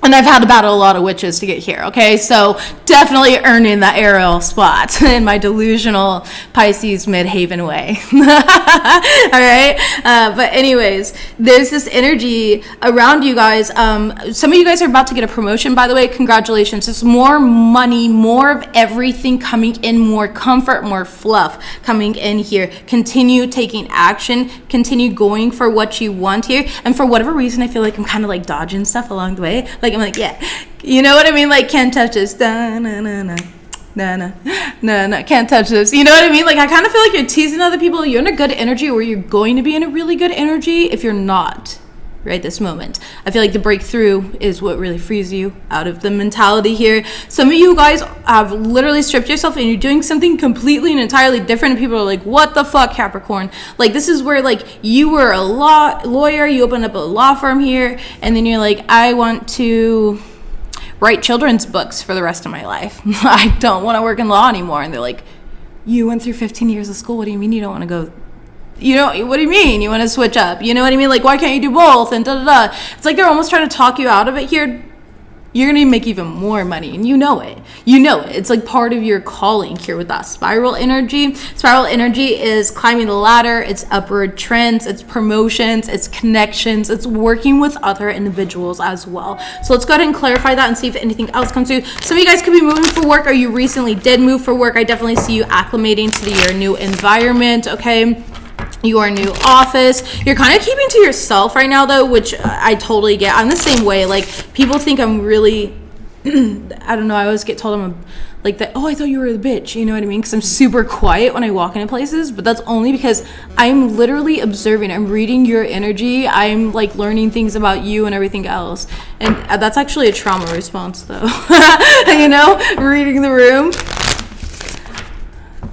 And I've had to battle a lot of witches to get here, okay? So definitely earning that Ariel spot in my delusional Pisces midhaven way. All right? But anyways, there's this energy around you guys. Some of you guys are about to get a promotion, by the way. Congratulations. There's more money, more of everything coming in, more comfort, more fluff coming in here. Continue taking action. Continue going for what you want here. And for whatever reason, I feel like I'm kind of like dodging stuff along the way. Like, I'm like, yeah, you know what I mean? Like, can't touch this. Da, na, na, na. No, can't touch this. You know what I mean? Like, I kind of feel like you're teasing other people. You're in a good energy, or you're going to be in a really good energy if you're not right this moment. I feel like the breakthrough is what really frees you out of the mentality here. Some of you guys have literally stripped yourself and you're doing something completely and entirely different, and people are like, what the fuck, Capricorn? Like, this is where, like, you were a lawyer, you opened up a law firm here, and then you're like, I want to write children's books for the rest of my life. I don't want to work in law anymore. And they're like, you went through 15 years of school, what do you mean you don't want to go? You know, what do you mean you want to switch up? You know what I mean? Like, why can't you do both? And da-da-da. It's like they're almost trying to talk you out of it here. You're going to make even more money, and you know it. You know it. It's like part of your calling here with that spiral energy. Spiral energy is climbing the ladder. It's upward trends. It's promotions. It's connections. It's working with other individuals as well. So let's go ahead and clarify that and see if anything else comes through. Some of you guys could be moving for work, or you recently did move for work. I definitely see you acclimating to your new environment, okay? Your new office. You're kind of keeping to yourself right now, though, which I totally get. I'm the same way. Like, people think I'm really I don't know, I always get told I'm like that, oh, I thought you were the bitch, you know what I mean? Because I'm super quiet when I walk into places, but that's only because I'm literally observing. I'm reading your energy. I'm like learning things about you and everything else, and that's actually a trauma response, though. You know, reading the room.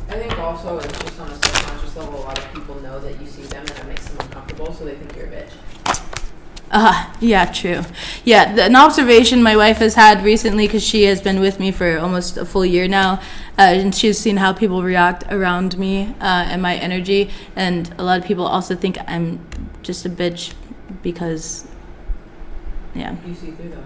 I think also it's just on a subconscious level, a lot of people know that you see them and it makes them uncomfortable, so they think you're a bitch. Yeah, true. Yeah, an observation my wife has had recently, because she has been with me for almost a full year now, and she's seen how people react around me and my energy, and a lot of people also think I'm just a bitch because, yeah. You see through them.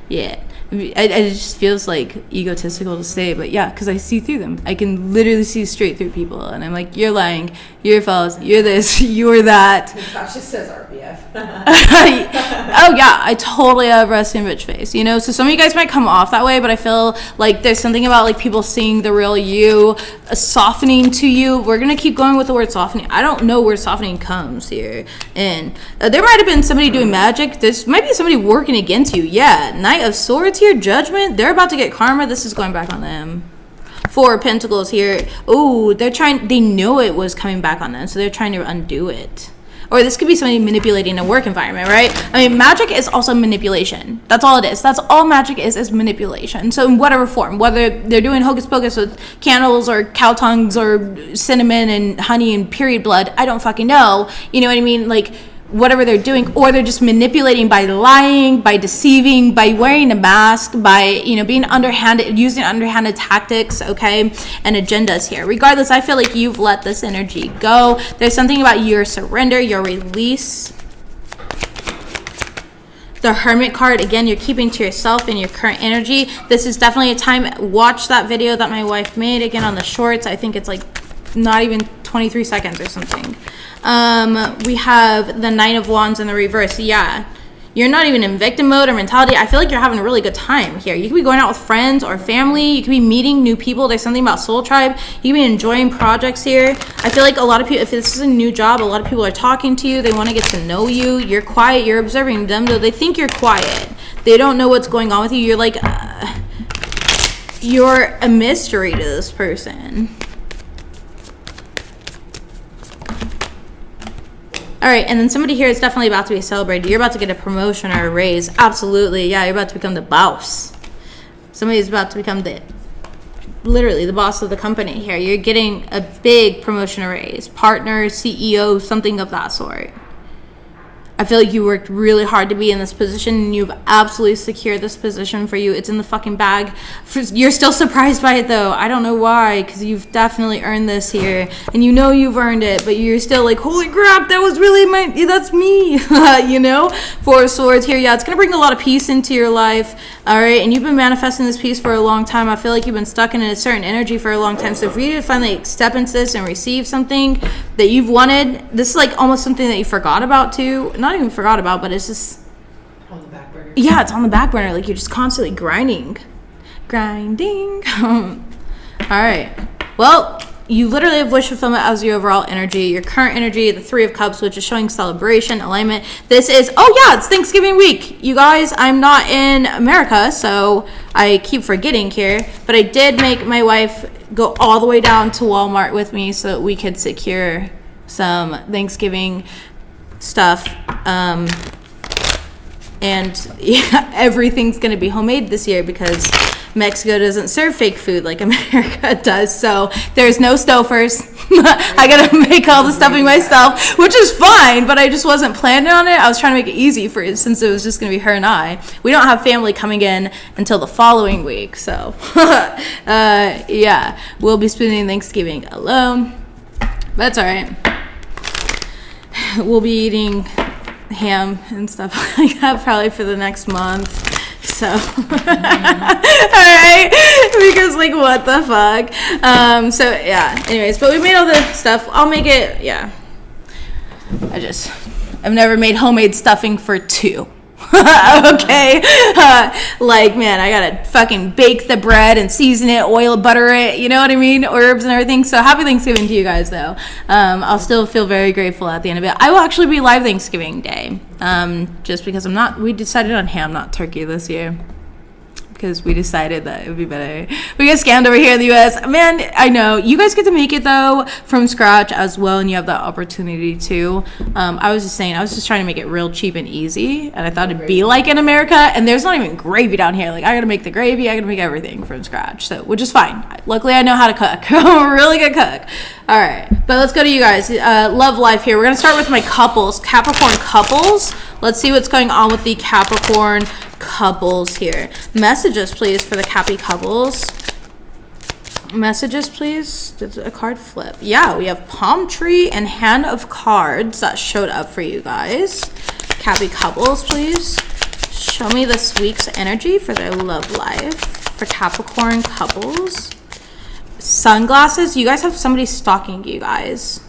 Yeah. It just feels like egotistical to say, but yeah, because I see through them. I can literally see straight through people, and I'm like, you're lying, you're false, you're this, you're that. Gosh, it says RBF. Oh yeah, I totally have resting bitch face, you know? So some of you guys might come off that way, but I feel like there's something about like people seeing the real you, softening to you. We're gonna keep going with the word softening. I don't know where softening comes here, and there might have been somebody doing magic. There's might be somebody working against you. Yeah, Knight of Swords here, Judgment. They're about to get karma. This is going back on them. Four of Pentacles here. Oh, they know it was coming back on them, so they're trying to undo it. Or this could be somebody manipulating a work environment, right? I mean, magic is also manipulation. That's all it is. That's all magic is manipulation. So in whatever form, whether they're doing hocus pocus with candles or cow tongues or cinnamon and honey and period blood, I don't fucking know. You know what I mean? Like, whatever they're doing, or they're just manipulating by lying, by deceiving, by wearing a mask, by, you know, being underhanded, using underhanded tactics, okay, and agendas here. Regardless, I feel like you've let this energy go. There's something about your surrender, your release. The Hermit card, again, you're keeping to yourself and your current energy. This is definitely a time, watch that video that my wife made, again, on the shorts. I think it's like not even 23 seconds or something. We have the Nine of Wands in the reverse. Yeah, You're not even in victim mode or mentality. I feel like you're having a really good time here. You could be going out with friends or family. You could be meeting new people. There's something about soul tribe. You could be enjoying projects here. I feel like a lot of people, if this is a new job, a lot of people are talking to you. They want to get to know you. You're quiet. You're observing them, though they think you're quiet. They don't know what's going on with you. You're like, you're a mystery to this person. All right, and then somebody here is definitely about to be celebrated. You're about to get a promotion or a raise. Absolutely, yeah, you're about to become the boss. Somebody's about to become literally the boss of the company here. You're getting a big promotion or raise. Partner, CEO, something of that sort. I feel like you worked really hard to be in this position, and you've absolutely secured this position for you. It's in the fucking bag. You're still surprised by it, though. I don't know why, because you've definitely earned this here, and you know you've earned it, but you're still like, holy crap, that was really that's me, you know? Four of Swords here. Yeah, it's going to bring a lot of peace into your life, all right? And you've been manifesting this peace for a long time. I feel like you've been stuck in a certain energy for a long time, so for you to finally step into this and receive something that you've wanted, this is like almost something that you forgot about, too. Not even forgot about, but it's just on the back burner. Yeah, it's on the back burner. Like you're just constantly grinding. All right. Well, you literally have wish fulfillment as your overall energy. Your current energy, the Three of Cups, which is showing celebration, alignment. This is, it's Thanksgiving week. You guys, I'm not in America, so I keep forgetting here. But I did make my wife go all the way down to Walmart with me so that we could secure some Thanksgiving stuff, and yeah, everything's gonna be homemade this year because Mexico doesn't serve fake food like America does, so there's no Stouffer's. I gotta make all the stuffing myself, which is fine, but I just wasn't planning on it. I was trying to make it easy for it since it was just gonna be her and I. We don't have family coming in until the following week, so yeah, we'll be spending Thanksgiving alone, but that's all right. We'll be eating ham and stuff like that probably for the next month. So, all right, because like what the fuck. So yeah. Anyways, but we made all the stuff. I'll make it. Yeah. I've never made homemade stuffing for two. Okay, like man, I gotta fucking bake the bread and season it, oil, butter it, you know what I mean, herbs and everything. So happy Thanksgiving to you guys, though. I'll still feel very grateful at the end of it. I will actually be live Thanksgiving Day, just because we decided on ham, not turkey this year, because we decided that it would be better. We get scammed over here in the US. Man, I know. You guys get to make it, though, from scratch as well, and you have that opportunity, too. I was just trying to make it real cheap and easy, and I thought it'd be like in America, and there's not even gravy down here. Like, I gotta make the gravy, I gotta make everything from scratch, so, which is fine. Luckily, I know how to cook. I'm a really good cook. All right, but let's go to you guys. Love life here. We're gonna start with my couples, Capricorn couples. Let's see what's going on with the Capricorn couples here. Messages, please, for the Cappy couples. Messages, please. Did a card flip? Yeah, we have Palm Tree and Hand of Cards that showed up for you guys. Cappy couples, please. Show me this week's energy for their love life for Capricorn couples. Sunglasses. You guys have somebody stalking you guys.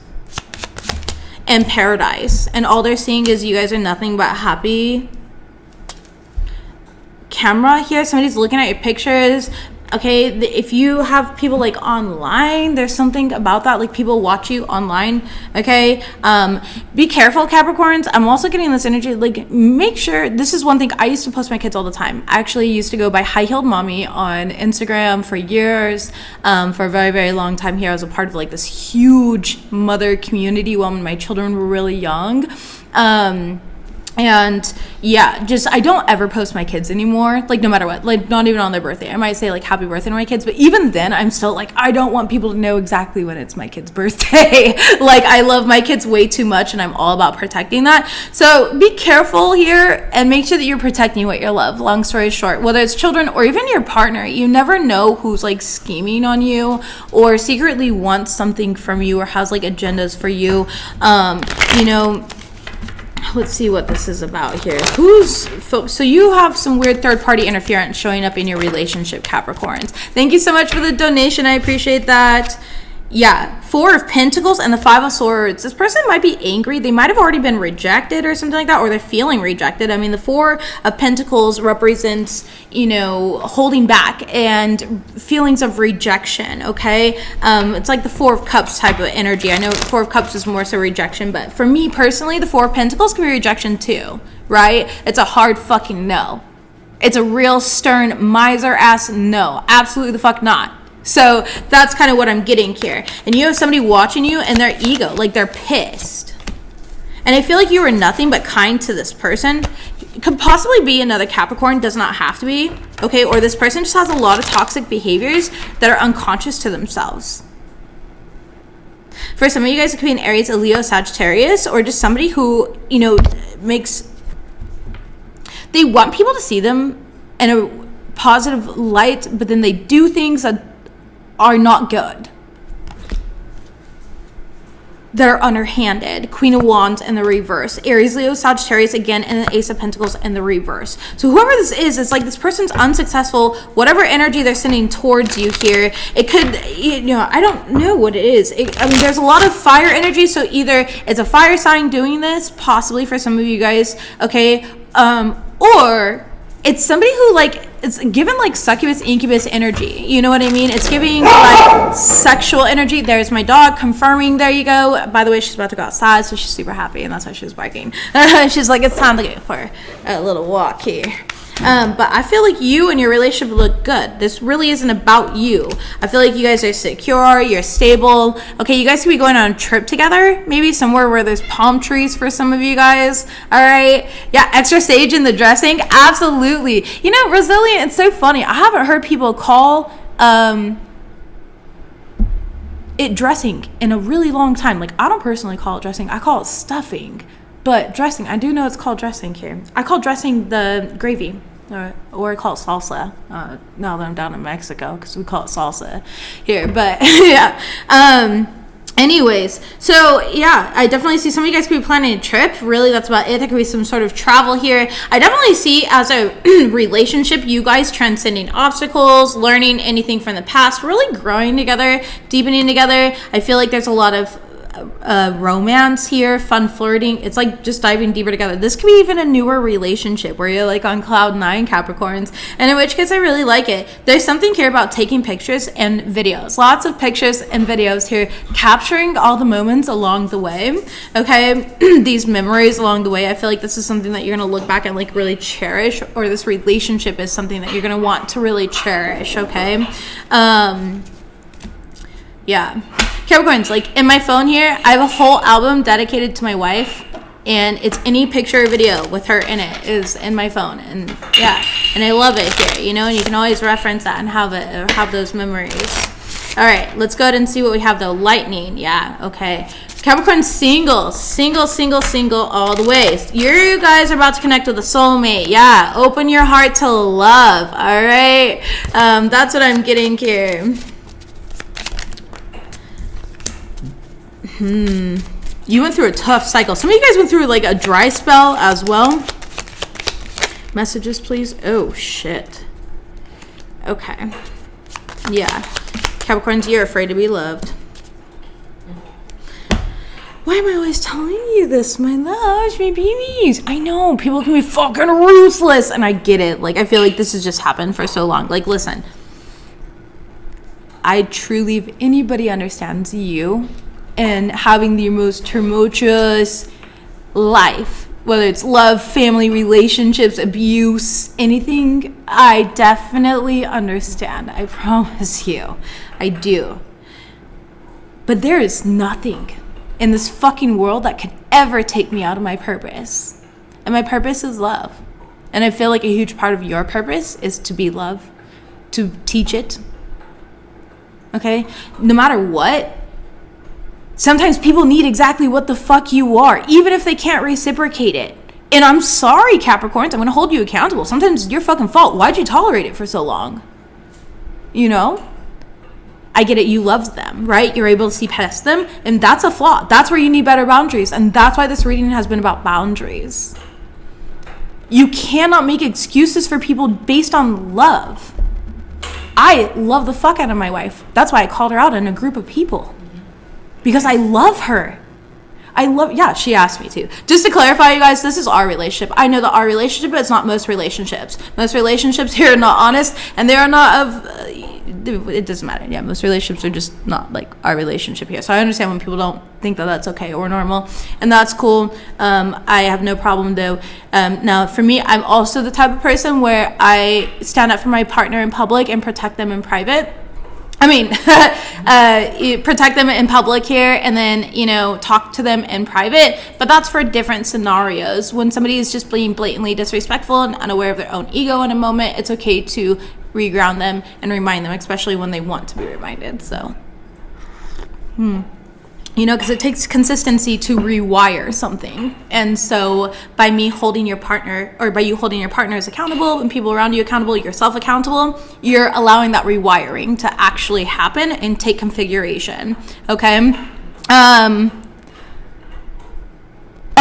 And Paradise. And all they're seeing is you guys are nothing but happy. Camera here, somebody's looking at your pictures. Okay, if you have people like online, there's something about that, like people watch you online. Okay, be careful, Capricorns. I'm also getting this energy, like make sure, this is one thing I used to post my kids all the time. I actually used to go by High Heeled Mommy on Instagram for years, for a very, very long time here. I was a part of like this huge mother community when my children were really young. And yeah, I don't ever post my kids anymore, like no matter what, like not even on their birthday. I might say like happy birthday to my kids, but even then I'm still like, I don't want people to know exactly when it's my kid's birthday. Like I love my kids way too much and I'm all about protecting that. So be careful here and make sure that you're protecting what you love. Long story short, whether it's children or even your partner, you never know who's like scheming on you or secretly wants something from you or has like agendas for you. You know, let's see what this is about here. So you have some weird third-party interference showing up in your relationship, Capricorns. Thank you so much for the donation. I appreciate that. Yeah, Four of Pentacles and the Five of Swords. This person might be angry. They might have already been rejected or something like that, or they're feeling rejected. I mean, the Four of Pentacles represents, holding back and feelings of rejection, okay? It's like the Four of Cups type of energy. I know the Four of Cups is more so rejection, but for me personally, the Four of Pentacles can be rejection too, right? It's a hard fucking no. It's a real stern miser-ass no. Absolutely the fuck not. So that's kind of what I'm getting here. And you have somebody watching you and their ego, like they're pissed. And I feel like you were nothing but kind to this person. It could possibly be another Capricorn, does not have to be, okay? Or this person just has a lot of toxic behaviors that are unconscious to themselves. For some of you guys, it could be an Aries, a Leo, Sagittarius, or just somebody who, they want people to see them in a positive light, but then they do things that are not good, that are underhanded. Queen of Wands in the reverse, Aries, Leo, Sagittarius again, and the Ace of Pentacles in the reverse. So whoever this is, it's like this person's unsuccessful, whatever energy they're sending towards you here. It could, I don't know what it is. There's a lot of fire energy, so either it's a fire sign doing this, possibly for some of you guys, okay, or it's somebody who it's given succubus, incubus energy. You know what I mean? It's giving sexual energy. There's my dog confirming. There you go. By the way, she's about to go outside, so she's super happy, and that's why she was barking. She's like, it's time to go for a little walk here. But I feel like you and your relationship look good. This really isn't about you. I feel like you guys are secure, you're stable. Okay, you guys could be going on a trip together, maybe somewhere where there's palm trees for some of you guys. All right. Yeah, extra sage in the dressing. Absolutely. Resilient, it's so funny. I haven't heard people call it dressing in a really long time. I don't personally call it dressing. I call it stuffing. But dressing, I do know it's called dressing here. I call dressing the gravy, or I call it salsa. Now that I'm down in Mexico, because we call it salsa here. But yeah. Anyways, so yeah, I definitely see some of you guys could be planning a trip. Really, that's about it. There could be some sort of travel here. I definitely see as a relationship, you guys transcending obstacles, learning anything from the past, really growing together, deepening together. I feel like there's a lot of romance here, fun flirting. It's like just diving deeper together. This could be even a newer relationship where you're on cloud 9, Capricorns, and in which case I really like it. There's something here about taking pictures and videos. Lots of pictures and videos here, capturing all the moments along the way, okay? These memories along the way. I feel like this is something that you're going to look back and really cherish, or this relationship is something that you're going to want to really cherish, okay? Yeah. Capricorns, in my phone here, I have a whole album dedicated to my wife, and it's any picture or video with her in it is in my phone, and yeah, and I love it here, and you can always reference that and have those memories. All right, let's go ahead and see what we have though. Lightning, yeah, okay. Capricorn, single all the way. You guys are about to connect with a soulmate. Yeah, open your heart to love. All right, that's what I'm getting here. You went through a tough cycle. Some of you guys went through a dry spell as well. Messages, please. Oh, shit. Okay. Yeah. Capricorns, you're afraid to be loved. Why am I always telling you this, my loves, my babies? I know, people can be fucking ruthless, and I get it. I feel like this has just happened for so long. Listen. I truly, if anybody understands you, and having the most tumultuous life, whether it's love, family, relationships, abuse, anything, I definitely understand. I promise you. I do. But there is nothing in this fucking world that could ever take me out of my purpose. And my purpose is love. And I feel like a huge part of your purpose is to be love, to teach it. Okay? No matter what, sometimes people need exactly what the fuck you are, even if they can't reciprocate it. And I'm sorry, Capricorns, I'm going to hold you accountable. Sometimes it's your fucking fault. Why'd you tolerate it for so long? I get it. You love them, right? You're able to see past them. And that's a flaw. That's where you need better boundaries. And that's why this reading has been about boundaries. You cannot make excuses for people based on love. I love the fuck out of my wife. That's why I called her out in a group of people. because I love her. Yeah, she asked me to. Just to clarify, you guys, this is our relationship. I know that our relationship, but it's not most relationships. Most relationships here are not honest, and they are not of, it doesn't matter. Yeah, most relationships are just not like our relationship here. So I understand when people don't think that that's okay or normal, and that's cool. I have no problem though. Now, for me, I'm also the type of person where I stand up for my partner in public and protect them in private. I mean, protect them in public here and then, talk to them in private. But that's for different scenarios. When somebody is just being blatantly disrespectful and unaware of their own ego in a moment, it's okay to reground them and remind them, especially when they want to be reminded. So, because it takes consistency to rewire something. And so by me holding your partner, or by you holding your partners accountable and people around you accountable, yourself accountable, you're allowing that rewiring to actually happen and take configuration. Okay?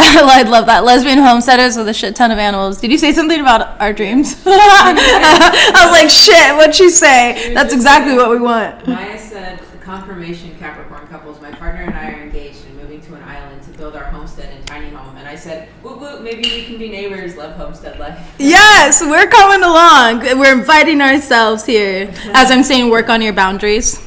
I love that. Lesbian homesteaders with a shit ton of animals. Did you say something about our dreams? I was like, shit, what'd she say? That's exactly what we want. Maya said, confirmation Capricorn couples, my partner and I are engaged and moving to an island to build our homestead and tiny home. And I said, whoop whoop, maybe we can be neighbors, love homestead life. Yes, we're coming along. We're inviting ourselves here. As I'm saying, work on your boundaries.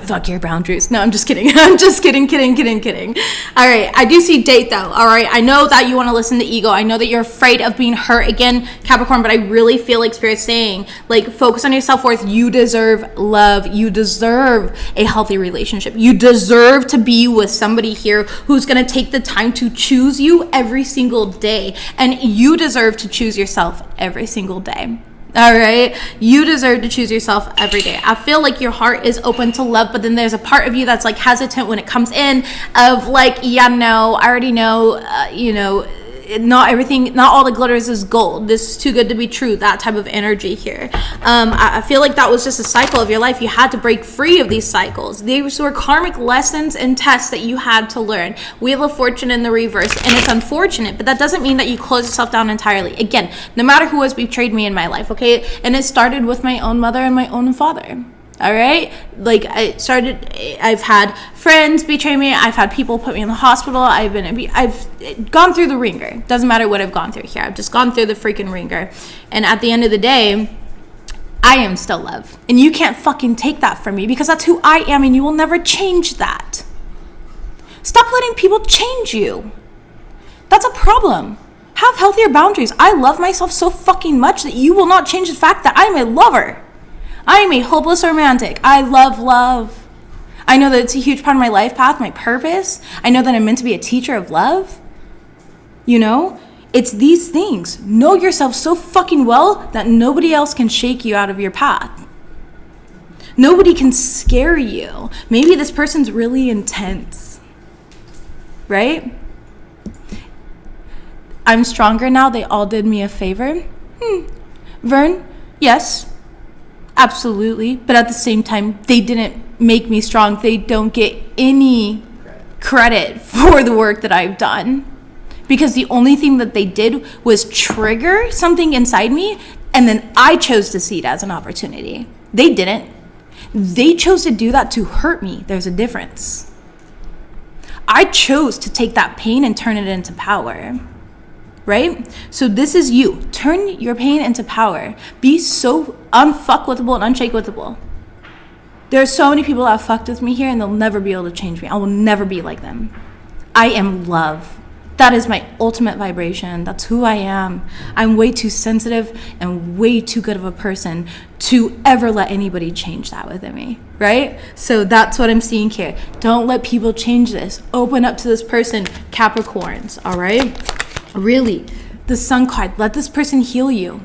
Fuck your boundaries. No, I'm just kidding. I'm just kidding. All right, I do see date though. All right, I know that you want to listen to ego. I know that you're afraid of being hurt again, Capricorn, but I really feel like Spirit's saying, like, focus on your self-worth. You deserve love. You deserve a healthy relationship. You deserve to be with somebody here who's going to take the time to choose you every single day. And you deserve to choose yourself every single day. All right, you deserve to choose yourself every day. I feel like your heart is open to love, but then there's a part of you that's like hesitant when it comes in, of like, yeah, no, I already know, not all the glitters is gold. This is too good to be true. That type of energy here. I feel like that was just a cycle of your life. You had to break free of these cycles. These were karmic lessons and tests that you had to learn. Wheel of Fortune in the reverse, and it's unfortunate, but that doesn't mean that you close yourself down entirely. Again, no matter who has betrayed me in my life, okay? And it started with my own mother and my own father. All right, like I've had friends betray me. I've had people put me in the hospital. I've gone through the ringer. Doesn't matter what I've gone through here. I've just gone through the freaking ringer. And at the end of the day, I am still love. And you can't fucking take that from me, because that's who I am, and you will never change that. Stop letting people change you. That's a problem. Have healthier boundaries. I love myself so fucking much that you will not change the fact that I'm a lover. I am a hopeless romantic. I love love. I know that it's a huge part of my life path, my purpose. I know that I'm meant to be a teacher of love. It's these things. Know yourself so fucking well that nobody else can shake you out of your path. Nobody can scare you. Maybe this person's really intense, right? I'm stronger now. They all did me a favor. Vern, yes. Absolutely. But at the same time, they didn't make me strong. They don't get any credit for the work that I've done, because the only thing that they did was trigger something inside me, and then I chose to see it as an opportunity. They didn't. They chose to do that to hurt me. There's a difference. I chose to take that pain and turn it into power. Right? So this is you. Turn your pain into power. Be so unfuckwithable and unshakewithable. There are so many people that have fucked with me here, and they'll never be able to change me. I will never be like them. I am love. That is my ultimate vibration. That's who I am. I'm way too sensitive and way too good of a person to ever let anybody change that within me, right? So that's what I'm seeing here. Don't let people change this. Open up to this person, Capricorns, all right? Really, the Sun card, let this person heal you.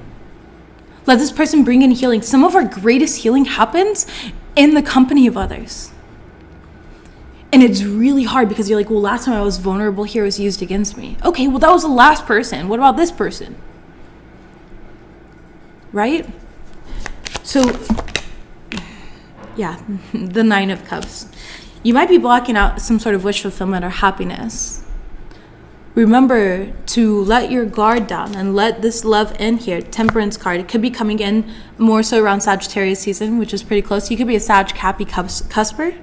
Let this person bring in healing. Some of our greatest healing happens in the company of others. And it's really hard, because you're like, well, last time I was vulnerable here was used against me. Okay, well, that was the last person. What about this person? Right? So, yeah, the Nine of Cups. You might be blocking out some sort of wish fulfillment or happiness. Remember to let your guard down and let this love in here. Temperance card. It could be coming in more so around Sagittarius season, which is pretty close. You could be a Sag Cappy cusper.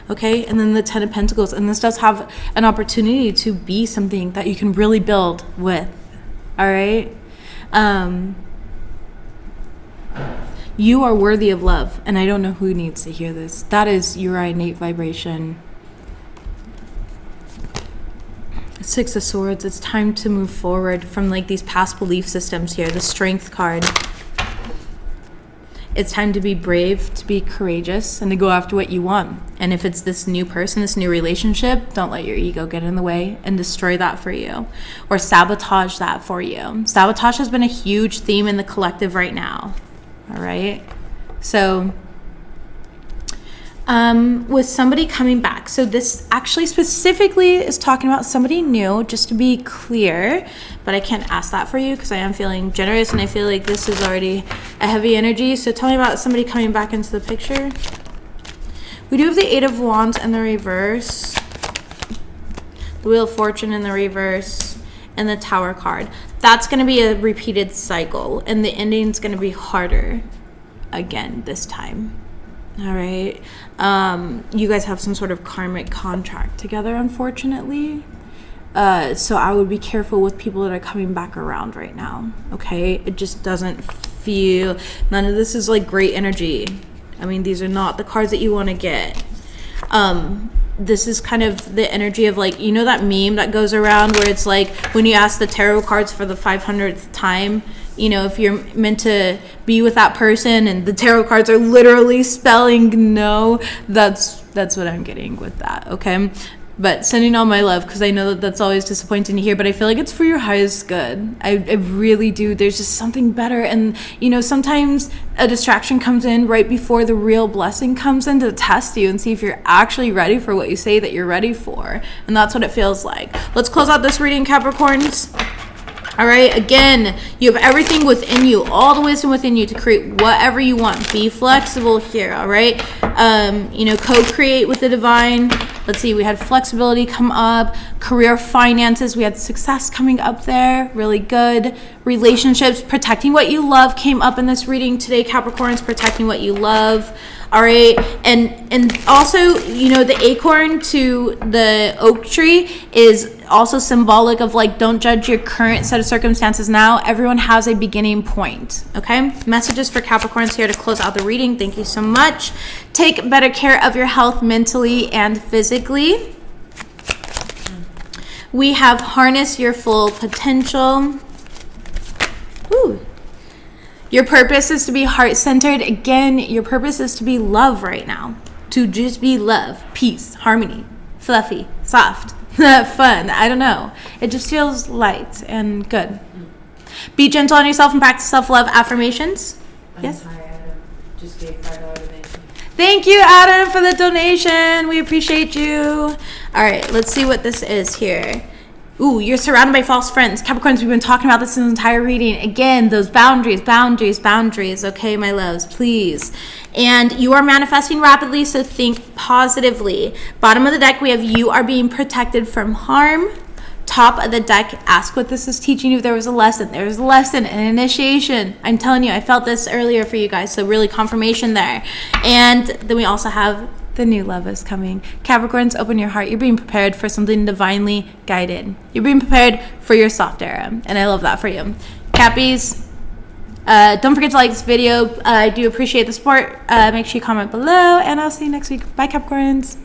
okay? And then the 10 of Pentacles. And this does have an opportunity to be something that you can really build with, all right? You are worthy of love. And I don't know who needs to hear this. That is your innate vibration. 6 of Swords. It's time to move forward from like these past belief systems here. The Strength card. It's time to be brave, to be courageous, and to go after what you want. And if it's this new person, this new relationship, don't let your ego get in the way and destroy that for you or sabotage that for you. Sabotage has been a huge theme in the collective right now. All right. So with somebody coming back. So this actually specifically is talking about somebody new, just to be clear, but I can't ask that for you because I am feeling generous and I feel like this is already a heavy energy. So tell me about somebody coming back into the picture. We do have the 8 of Wands in the reverse, the Wheel of Fortune in the reverse, and the Tower card. That's going to be a repeated cycle, and the ending's going to be harder again this time. All right. You guys have some sort of karmic contract together, unfortunately. So I would be careful with people that are coming back around right now. Okay. It just doesn't feel, none of this is like great energy. I mean, these are not the cards that you want to get. This is kind of the energy of like, you know, that meme that goes around where it's like when you ask the tarot cards for the 500th time, you know, if you're meant to be with that person and the tarot cards are literally spelling no, that's what I'm getting with that, okay? But sending all my love, because I know that that's always disappointing to hear, but I feel like it's for your highest good. I really do. There's just something better. And, you know, sometimes a distraction comes in right before the real blessing comes in to test you and see if you're actually ready for what you say that you're ready for. And that's what it feels like. Let's close out this reading, Capricorns. All right, again, you have everything within you, all the wisdom within you to create whatever you want. Be flexible here, all right? You know, co-create with the divine. Let's see, we had flexibility come up, career, finances, we had success coming up there, really good. Relationships, protecting what you love came up in this reading today, Capricorns, protecting what you love. All right, and also, you know, the acorn to the oak tree is also symbolic of like, don't judge your current set of circumstances now. Everyone has a beginning point, okay? Messages for Capricorns here to close out the reading. Thank you so much. Take better care of your health mentally and physically. We have harness your full potential. Ooh. Your purpose is to be heart-centered. Again, your purpose is to be love right now. To just be love, peace, harmony, fluffy, soft, fun. I don't know. It just feels light and good. Be gentle on yourself and practice self-love affirmations. Yes? Hi, Adam. Just gave $5 donation. Thank you, Adam, for the donation. We appreciate you. All right, let's see what this is here. Ooh, you're surrounded by false friends. Capricorns, we've been talking about this in the entire reading. Again, those boundaries, okay, my loves, please. And you are manifesting rapidly, so think positively. Bottom of the deck, we have you are being protected from harm. Top of the deck, ask what this is teaching you. If there was a lesson. There was a lesson, an initiation. I'm telling you, I felt this earlier for you guys, so really confirmation there. And then we also have the new love is coming. Capricorns, open your heart. You're being prepared for something divinely guided. You're being prepared for your soft era. And I love that for you. Cappies, don't forget to like this video. I do appreciate the support. Make sure you comment below. And I'll see you next week. Bye, Capricorns.